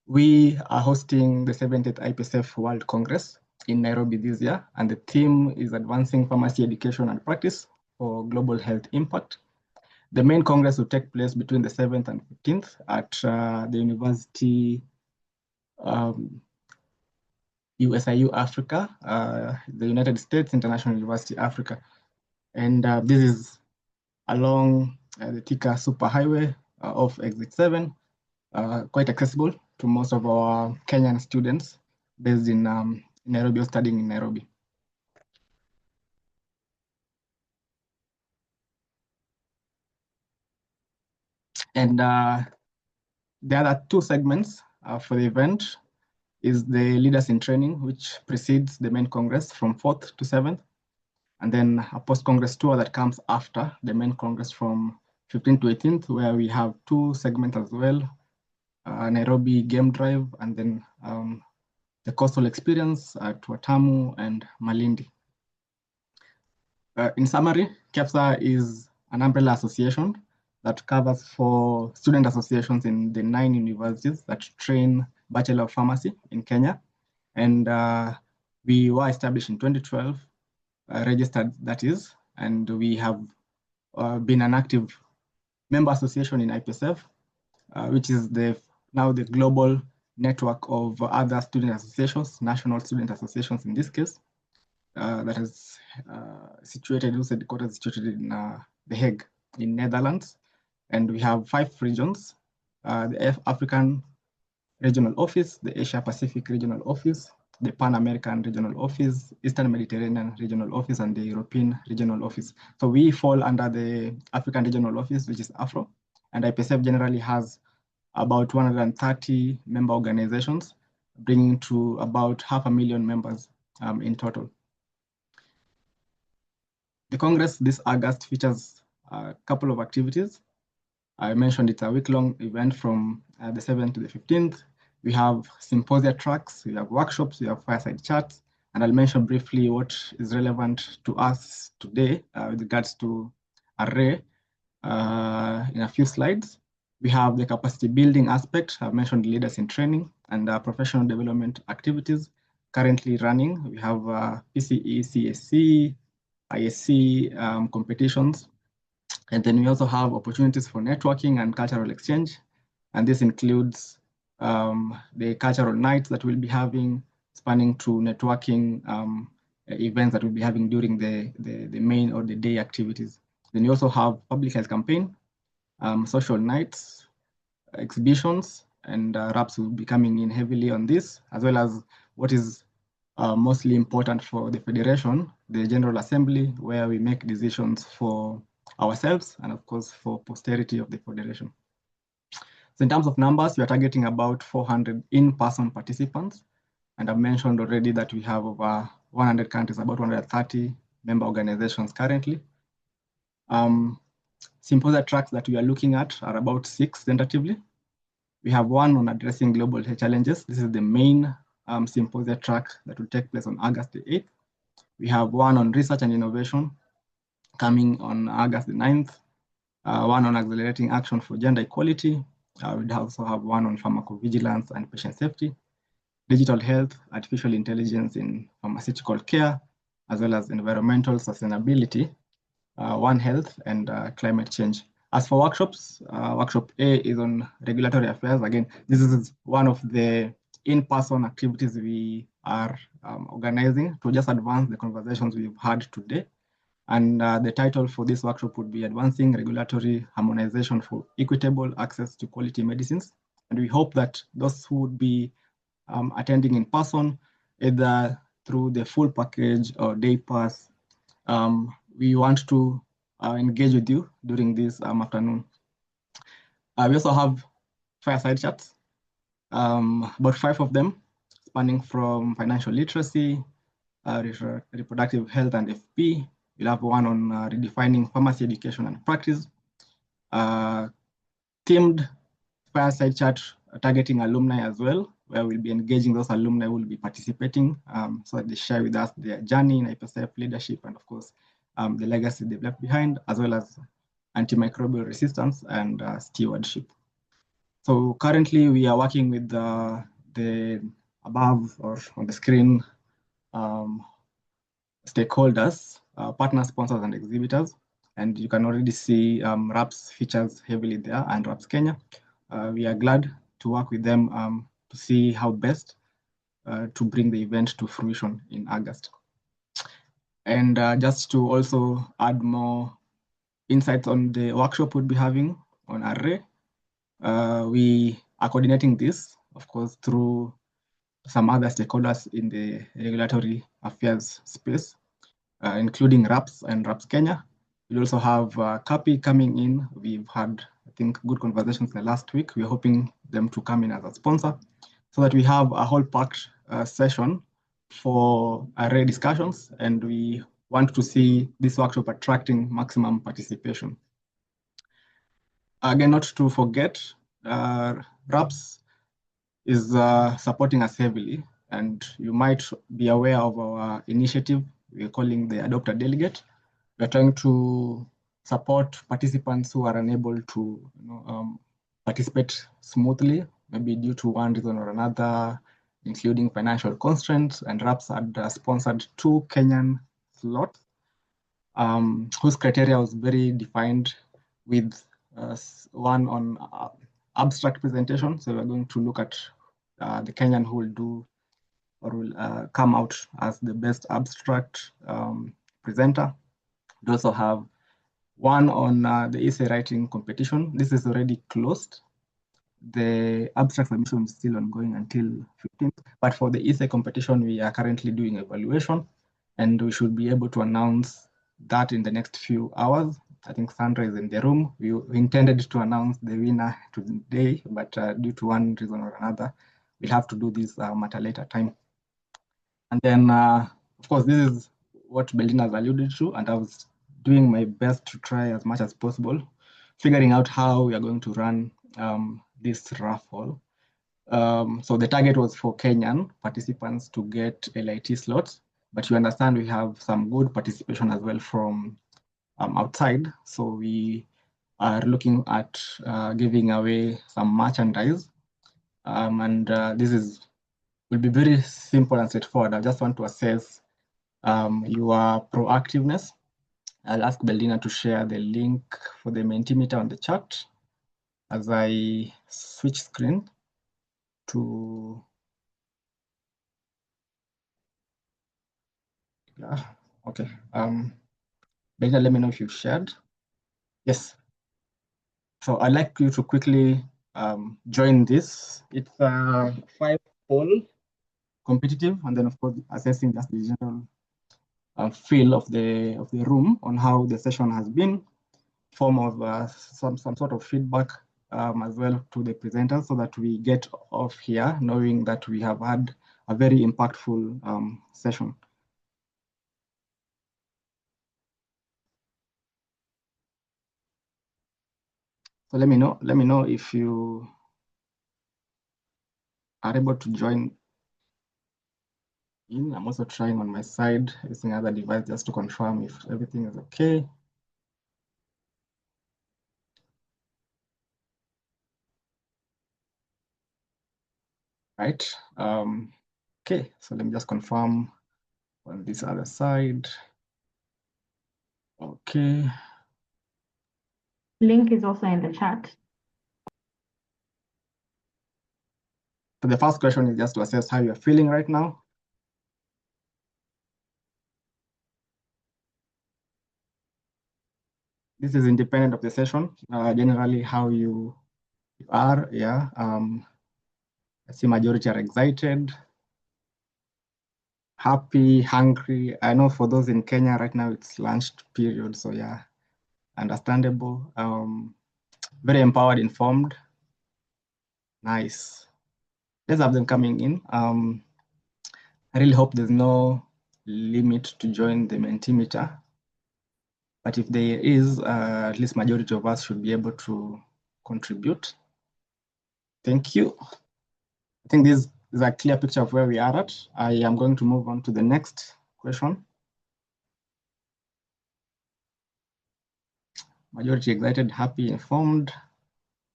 we are hosting the 70th IPSF World Congress in Nairobi this year, and the theme is Advancing Pharmacy Education and Practice for Global Health Impact. The main congress will take place between the 7th and 15th at the University USIU Africa, the United States International University Africa. And this is along the Thika Superhighway off Exit 7, quite accessible to most of our Kenyan students based in Nairobi or studying in Nairobi. And the other two segments for the event is the Leaders in Training, which precedes the main Congress from 4th to 7th, and then a post-Congress tour that comes after the main Congress from 15th to 18th, where we have two segments as well, Nairobi Game Drive, and then the Coastal Experience at Watamu and Malindi. In summary, KEPSA is an umbrella association that covers for student associations in the 9 universities that train Bachelor of Pharmacy in Kenya. And we were established in 2012, registered that is, and we have been an active member association in IPSF, which is now the global network of other student associations, national student associations in this case, that is situated, whose headquarters is situated in The Hague in Netherlands. And we have 5 regions, the African Regional Office, the Asia Pacific Regional Office, the Pan American Regional Office, Eastern Mediterranean Regional Office, and the European Regional Office. So we fall under the African Regional Office, which is AFRO, and IPSF generally has about 130 member organizations, bringing to about 500,000 members in total. The Congress this August features a couple of activities. I mentioned it's a week-long event from the 7th to the 15th. We have symposia tracks, we have workshops, we have fireside chats, and I'll mention briefly what is relevant to us today with regards to array in a few slides. We have the capacity building aspect. I've mentioned leaders in training and professional development activities currently running. We have PCE, CSC, ISC competitions. And then we also have opportunities for networking and cultural exchange. And this includes the cultural nights that we'll be having, spanning to networking events that we'll be having during the main or the day activities. Then we also have public health campaign, social nights, exhibitions, and RAPS will be coming in heavily on this, as well as what is mostly important for the Federation, the General Assembly, where we make decisions for ourselves and of course for posterity of the Federation. So in terms of numbers, we are targeting about 400 in-person participants. And I've mentioned already that we have over 100 countries, about 130 member organizations currently. Symposia tracks that we are looking at are about 6 tentatively. We have one on addressing global health challenges. This is the main symposia track that will take place on August the 8th. We have one on research and innovation coming on August the 9th, one on accelerating action for gender equality. We also have one on pharmacovigilance and patient safety, digital health, artificial intelligence in pharmaceutical care, as well as environmental sustainability, One Health, and climate change. As for workshops, workshop A is on regulatory affairs. Again, this is one of the in-person activities we are organizing to just advance the conversations we've had today. And the title for this workshop would be Advancing Regulatory Harmonization for Equitable Access to Quality Medicines. And we hope that those who would be attending in person, either through the full package or day pass, we want to engage with you during this afternoon. We also have fireside chats, about 5 of them, spanning from financial literacy, reproductive health and FP. We'll have one on redefining pharmacy education and practice, themed fireside chat targeting alumni as well, where we'll be engaging those alumni who will be participating so that they share with us their journey in IPSF leadership and of course, the legacy they've left behind, as well as antimicrobial resistance and stewardship. So currently we are working with the above or on the screen stakeholders, partner sponsors and exhibitors. And you can already see RAPS features heavily there and RAPS Kenya. We are glad to work with them to see how best to bring the event to fruition in August. And just to also add more insights on the workshop we'll be having on array, we are coordinating this, of course, through some other stakeholders in the regulatory affairs space, including RAPS and RAPS Kenya. We'll also have CAPI coming in. We've had, I think, good conversations the last week. We're hoping them to come in as a sponsor so that we have a whole packed session for array discussions, and we want to see this workshop attracting maximum participation. Again, not to forget, RAPS is supporting us heavily, and you might be aware of our initiative we're calling the Adopt a Delegate. We're trying to support participants who are unable to participate smoothly, maybe due to one reason or another, including financial constraints, and RAPS had sponsored 2 Kenyan slots, whose criteria was very defined, with one on abstract presentation. So we're going to look at the Kenyan who will do or will come out as the best abstract presenter. We also have one on the essay writing competition. This is already closed. The abstract submission is still ongoing until 15th, but for the essay competition, we are currently doing evaluation, and we should be able to announce that in the next few hours. I think Sandra is in the room. We intended to announce the winner today, but due to one reason or another, we'll have to do this at a later time. And then, of course, this is what Beldina has alluded to, and I was doing my best to try as much as possible, figuring out how we are going to run this raffle. So the target was for Kenyan participants to get LIT slots, but you understand we have some good participation as well from outside. So we are looking at giving away some merchandise. And this will be very simple and straightforward. I just want to assess your proactiveness. I'll ask Beldina to share the link for the Mentimeter on the chat as I switch screen to, okay. Beldina, let me know if you've shared. Yes. So I'd like you to quickly join this. It's a 5-poll competitive, and then of course assessing just the general feel of the room on how the session has been, form of some sort of feedback as well to the presenters, so that we get off here knowing that we have had a very impactful session. So let me know if you are able to join in. I'm also trying on my side using other device just to confirm if everything is okay. Right. Okay, so let me just confirm on this other side. Okay. Link is also in the chat. So the first question is just to assess how you're feeling right now. This is independent of the session, generally how you are, yeah. I see majority are excited, happy, hungry. I know for those in Kenya right now, it's lunch period, so yeah, understandable. Very empowered, informed. Nice. Let's have them coming in. I really hope there's no limit to join the Mentimeter. But if there is, at least majority of us should be able to contribute. Thank you. I think this is a clear picture of where we are at. I am going to move on to the next question. Majority excited, happy, informed.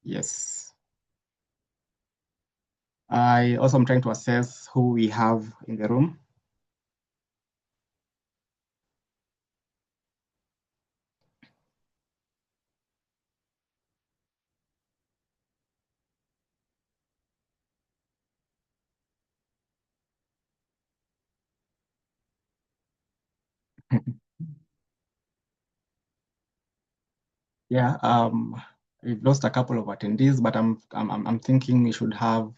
Yes. I also am trying to assess who we have in the room. Yeah, we've lost a couple of attendees, but I'm thinking we should have a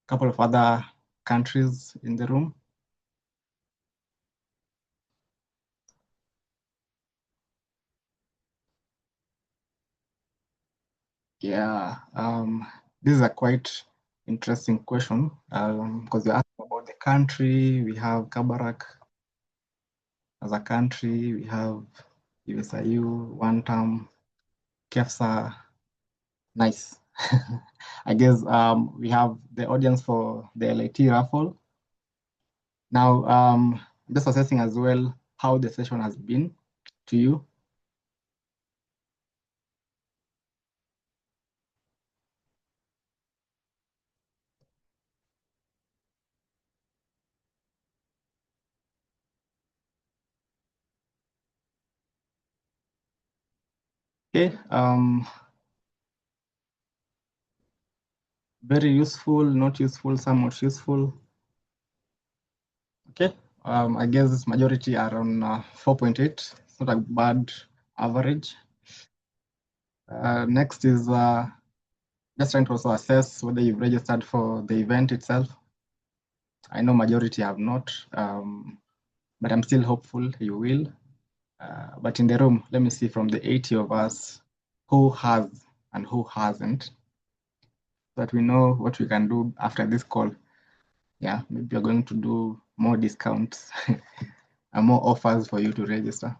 couple of other countries in the room. Yeah, this is a quite interesting question because you're asking about the country. We have Kabarak as a country. We have USIU, one term, KEFSA. Nice. I guess we have the audience for the LIT raffle. Now, just assessing as well how the session has been to you. Okay, very useful, not useful, somewhat useful. Okay, I guess this majority are on 4.8. It's not a bad average. Next is just trying to also assess whether you've registered for the event itself. I know majority have not, but I'm still hopeful you will. But in the room, let me see from the 80 of us who has and who hasn't, so that we know what we can do after this call. Yeah, maybe we're going to do more discounts and more offers for you to register.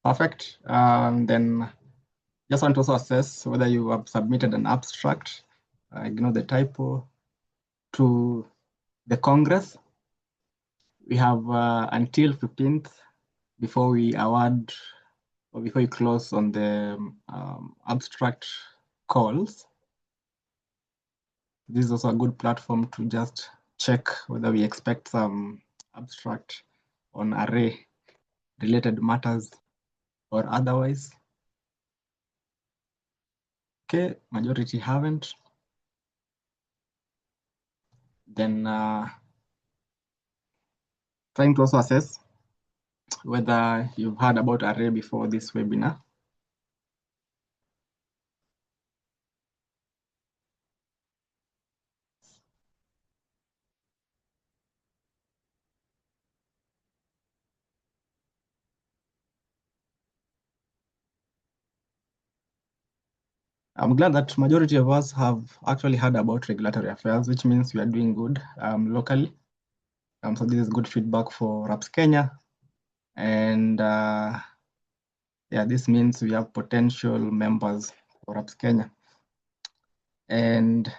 Perfect. Then just want to also assess whether you have submitted an abstract, ignore the typo, to the Congress. We have until 15th before we award or before you close on the abstract calls. This is also a good platform to just check whether we expect some abstract on array related matters or otherwise. Okay, majority haven't. Then trying to also assess whether you've heard about array before this webinar. I'm glad that majority of us have actually heard about regulatory affairs, which means we are doing good locally. So this is good feedback for RAPS Kenya. And yeah, this means we have potential members for RAPS Kenya. And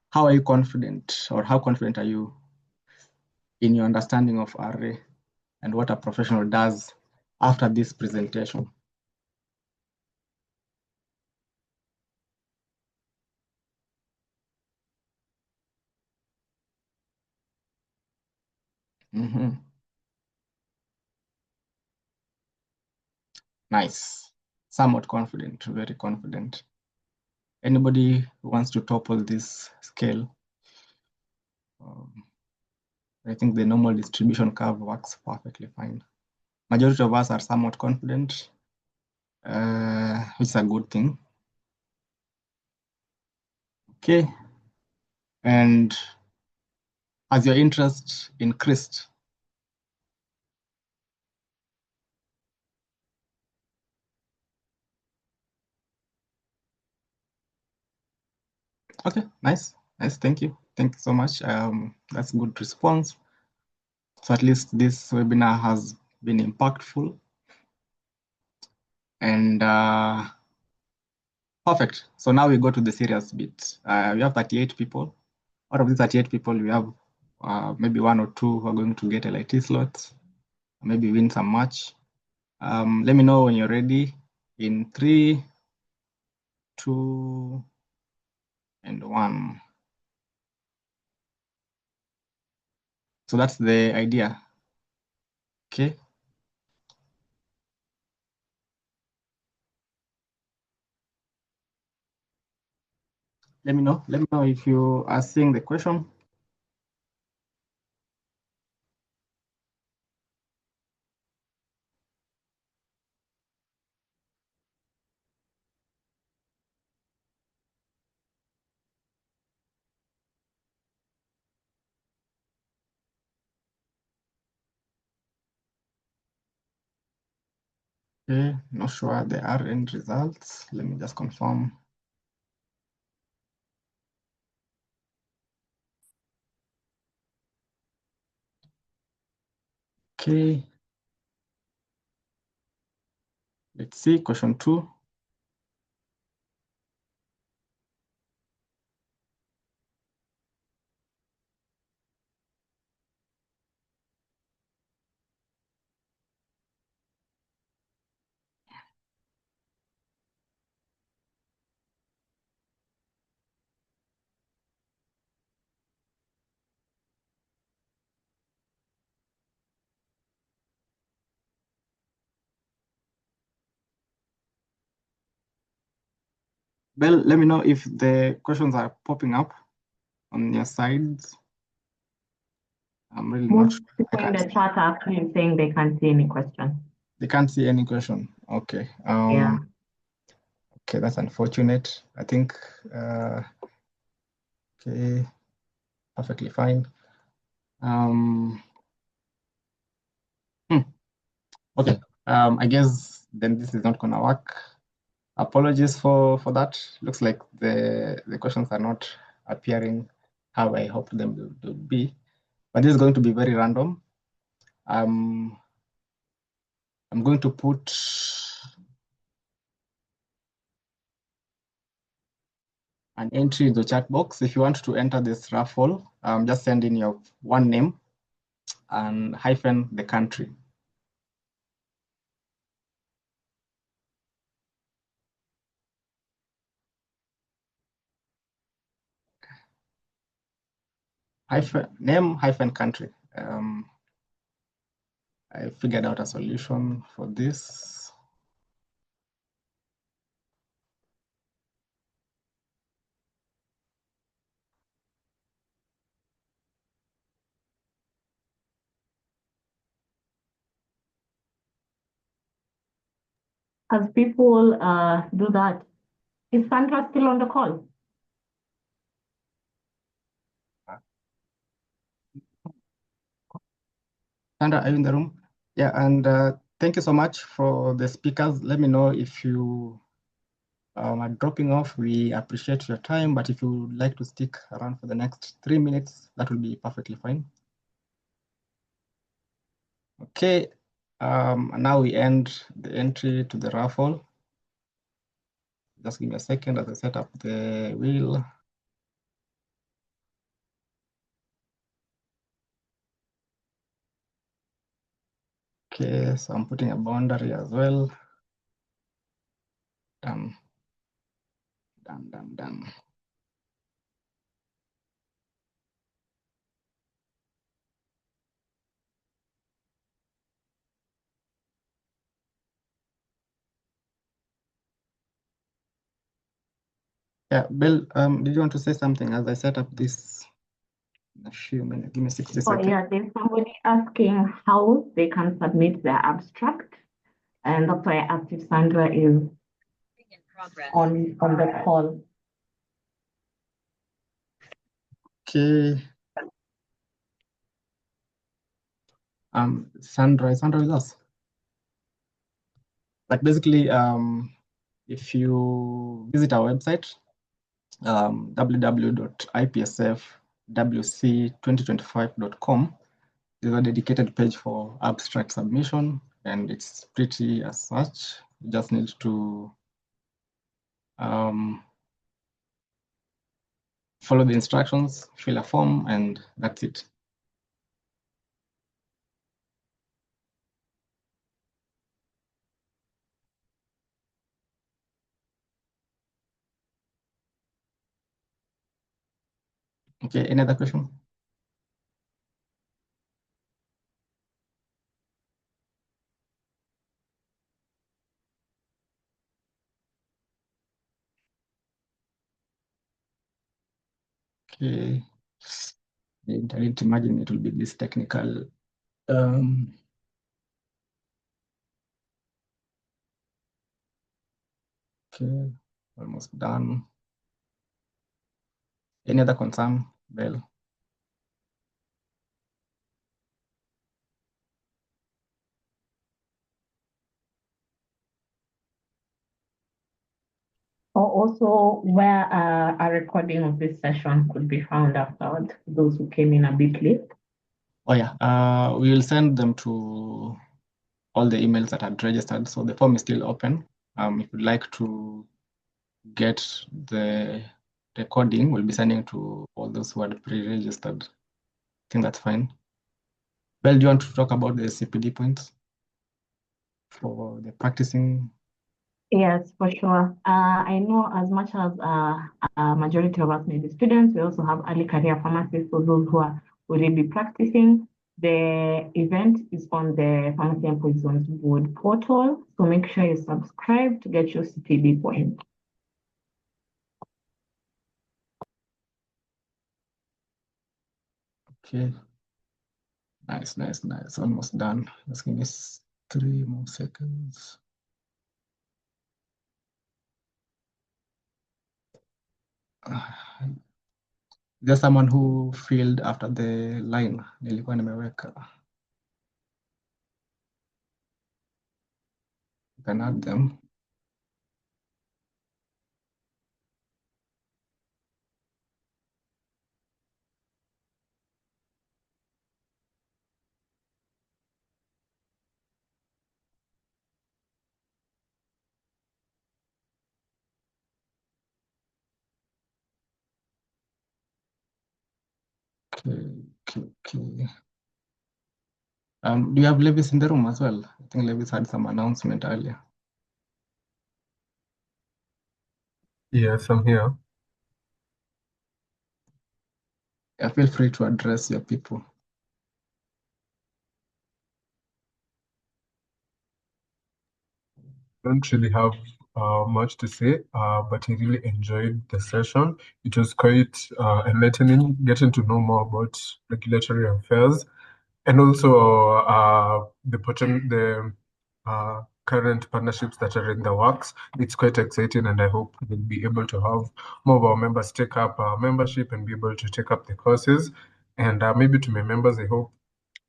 how are you confident, or how confident are you in your understanding of array and what a professional does after this presentation? Nice. Somewhat confident, very confident. Anybody who wants to topple this scale? I think the normal distribution curve works perfectly fine. Majority of us are somewhat confident, which is a good thing. Okay. And has your interest increased? Okay, nice. Nice, thank you. Thank you so much. That's a good response. So at least this webinar has been impactful. And perfect. So now we go to the serious bit. We have 38 people. Out of these 38 people, we have maybe one or two who are going to get LIT slots, maybe win some match. Let me know when you're ready. In 3, 2, and 1. So that's the idea. Okay. Let me know. Let me know if you are seeing the question. Okay, not sure there are any results. Let me just confirm. Okay. Let's see, question 2. Well, let me know if the questions are popping up on your sides. I'm really not Most sure. people in the chat are actually saying they can't see any question. They can't see any question. Okay. Yeah. Okay, that's unfortunate. I think, okay, perfectly fine. Okay, I guess then this is not gonna work. Apologies for that. Looks like the questions are not appearing how I hoped them to be, but this is going to be very random. I'm going to put an entry in the chat box. If you want to enter this raffle, just send in your one name and hyphen the country. Name hyphen country. I figured out a solution for this. As people do that, is Sandra still on the call? Sandra, are you in the room? Yeah, and thank you so much for the speakers. Let me know if you are dropping off. We appreciate your time, but if you would like to stick around for the next 3 minutes, that will be perfectly fine. Okay, now we end the entry to the raffle. Just give me a second as I set up the wheel. Okay, so I'm putting a boundary as well. Done. Yeah, Bill, did you want to say something as I set up this in a few minutes? Give me 60 Oh, seconds. yeah, there's somebody asking how they can submit their abstract. And that's why I asked if Sandra is on the call. Okay. Sandra is with us. But basically, if you visit our website, www.ipsfwc2025.com, there's a dedicated page for abstract submission, and it's pretty as such. You just need to follow the instructions, fill a form, and that's it. Okay, any other question? Okay. I didn't imagine it will be this technical. Okay, almost done. Any other concern, Bell? or also where a recording of this session could be found afterward, those who came in a bit late? Oh yeah, we will send them to all the emails that had registered. So the form is still open. If you'd like to get the recording, we'll be sending to all those who had pre-registered. I think that's fine. Belle, do you want to talk about the CPD points for the practicing? Yes, for sure. I know as much as a majority of us may be students, we also have early career pharmacists for those who are already practicing. The event is on the Pharmacy and Poisons Board portal, so make sure you subscribe to get your CPD point. Okay. Nice. Almost done. Just give me 3 more seconds. There's someone who filled after the line. Nilikuwa nimeweka. You can add them. Okay. Do you have Levis in the room as well? I think Levis had some announcement earlier. Yes, I'm here. Yeah, feel free to address your people. Don't really have much to say, but I really enjoyed the session. It was quite enlightening, getting to know more about regulatory affairs, and also the current partnerships that are in the works. It's quite exciting, and I hope we'll be able to have more of our members take up our membership and be able to take up the courses. And maybe to my members, I hope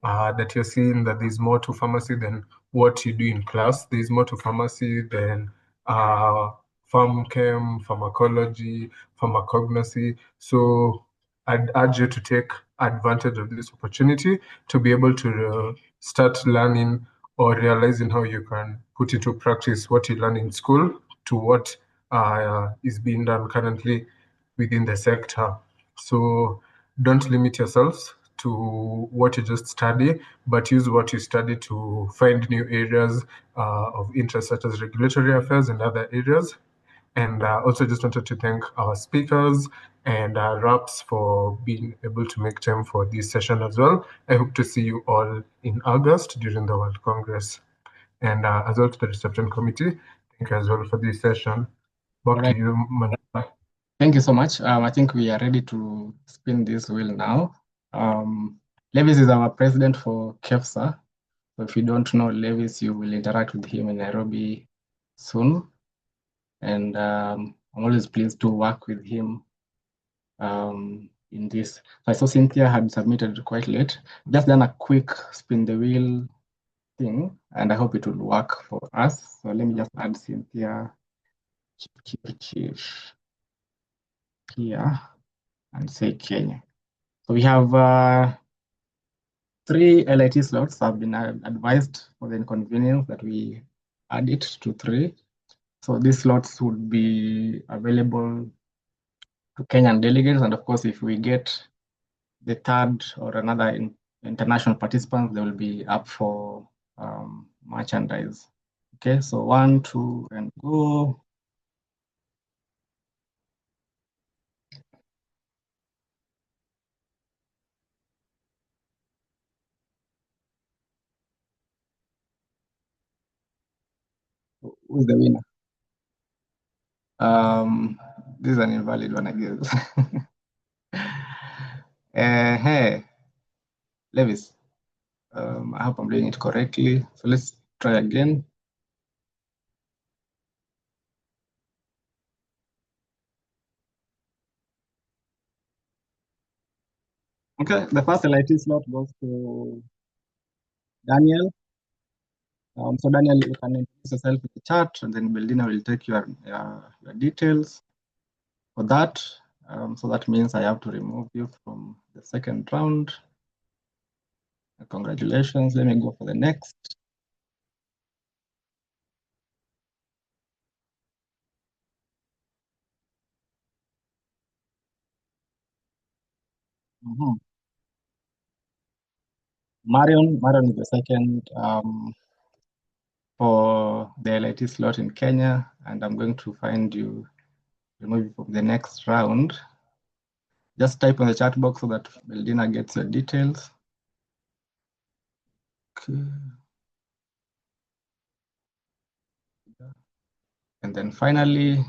that you're seeing that there's more to pharmacy than what you do in class. There's more to pharmacy than pharm chem, pharmacology, pharmacognosy. So I'd urge you to take advantage of this opportunity to be able to start learning or realizing how you can put into practice what you learn in school to what is being done currently within the sector. So don't limit yourselves to what you just study, but use what you study to find new areas of interest, such as regulatory affairs and other areas. And also just wanted to thank our speakers and RAPs for being able to make time for this session as well. I hope to see you all in August during the World Congress. And as well to the reception committee, thank you as well for this session. Back to you, Manila. Thank you so much. I think we are ready to spin this wheel now. Levis is our president for KEFSA. So if you don't know Levis, you will interact with him in Nairobi soon. And I'm always pleased to work with him in this. So I saw Cynthia had submitted quite late. Just done a quick spin the wheel thing, and I hope it will work for us. So let me just add Cynthia Chief here and say Kenya. So we have 3 LIT slots have been advised for the inconvenience that we add it to 3. So these slots would be available to Kenyan delegates. And of course, if we get the 3rd or another international participants, they will be up for merchandise. Okay, so 1, 2, and go. Who's the winner? This is an invalid one, I guess. Hey, Levis. I hope I'm doing it correctly. So let's try again. Okay, the first LIT slot goes to Daniel. So Daniel, you can introduce yourself in the chat, and then Beldina will take your details for that. So that means I have to remove you from the second round. Congratulations. Let me go for the next. Marion is the second for the LIT slot in Kenya, and I'm going to find you, remove you from the next round. Just type in the chat box so that Beldina gets your details. Okay. And then finally,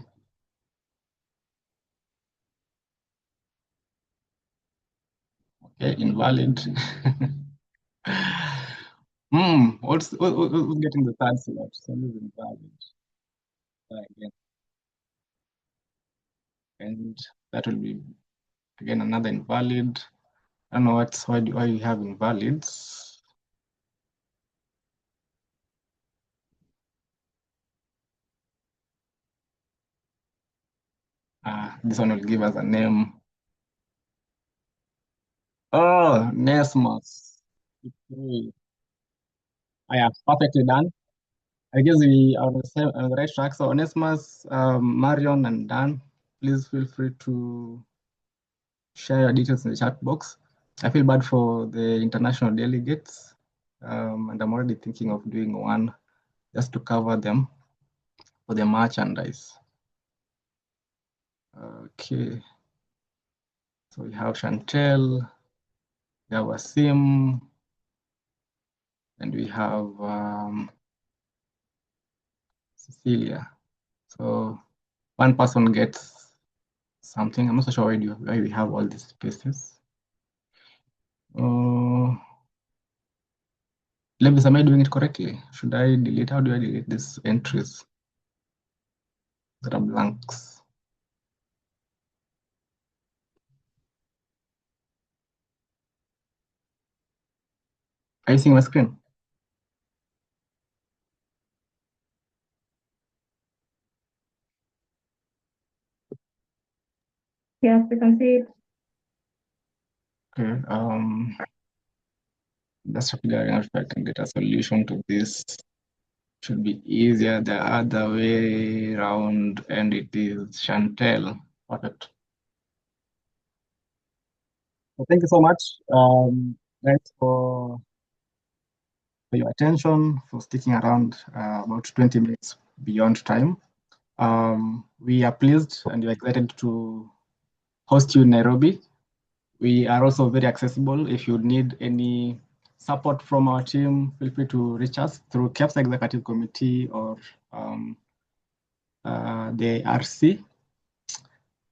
okay, invalid. Who's getting the third slot? So it's invalid. Again. And that will be again another invalid. I don't know why you have invalids. This one will give us a name. Oh, Nesmus. I have perfectly done. I guess we are on the right track. So Onesmus, Marion, and Dan, please feel free to share your details in the chat box. I feel bad for the international delegates, and I'm already thinking of doing one just to cover them for the merchandise. Okay. So we have Chantel, we have Wasim, and we have Cecilia. So one person gets something. I'm not so sure why we have all these spaces. Levis, am I doing it correctly? Should I delete? How do I delete these entries that are blanks? Are you seeing my screen? Yes, we can see it. Okay. Just figuring out if I can get a solution to this. Should be easier the other way around, and it is Chantel. Perfect. So thank you so much, guys, for your attention, for sticking around about 20 minutes beyond time. We are pleased and we're excited to host you in Nairobi. We are also very accessible. If you need any support from our team, feel free to reach us through KEPS Executive Committee or the RC,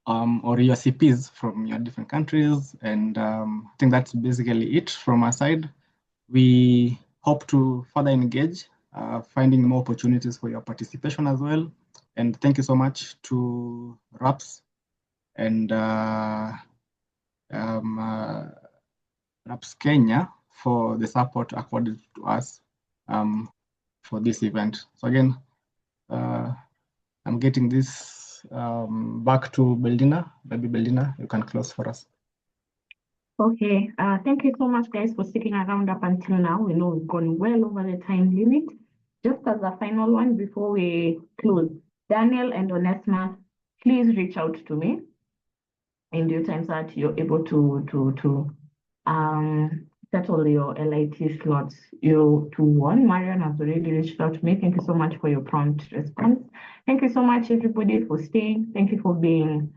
or your CPs from your different countries. And I think that's basically it from our side. We hope to further engage, finding more opportunities for your participation as well. And thank you so much to RAPS and RAPS Kenya for the support accorded to us for this event. So again, I'm getting this back to Beldina. Maybe Beldina, you can close for us. Okay, thank you so much, guys, for sticking around up until now. We know we've gone well over the time limit. Just as a final one before we close, Daniel and Onesmus, please reach out to me in due time so that you're able to settle your LIT slots. You to one. Marion has already reached out to me. Thank you so much for your prompt response. Thank you so much, everybody, for staying. Thank you for being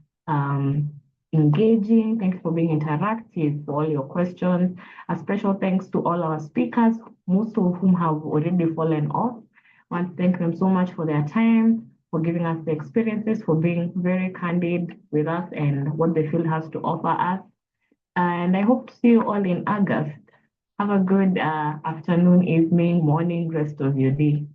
engaging. Thank you for being interactive, for all your questions. A special thanks to all our speakers, most of whom have already fallen off. I want to thank them so much for their time, for giving us the experiences, for being very candid with us and what the field has to offer us. And I hope to see you all in August. Have a good afternoon, evening, morning, rest of your day.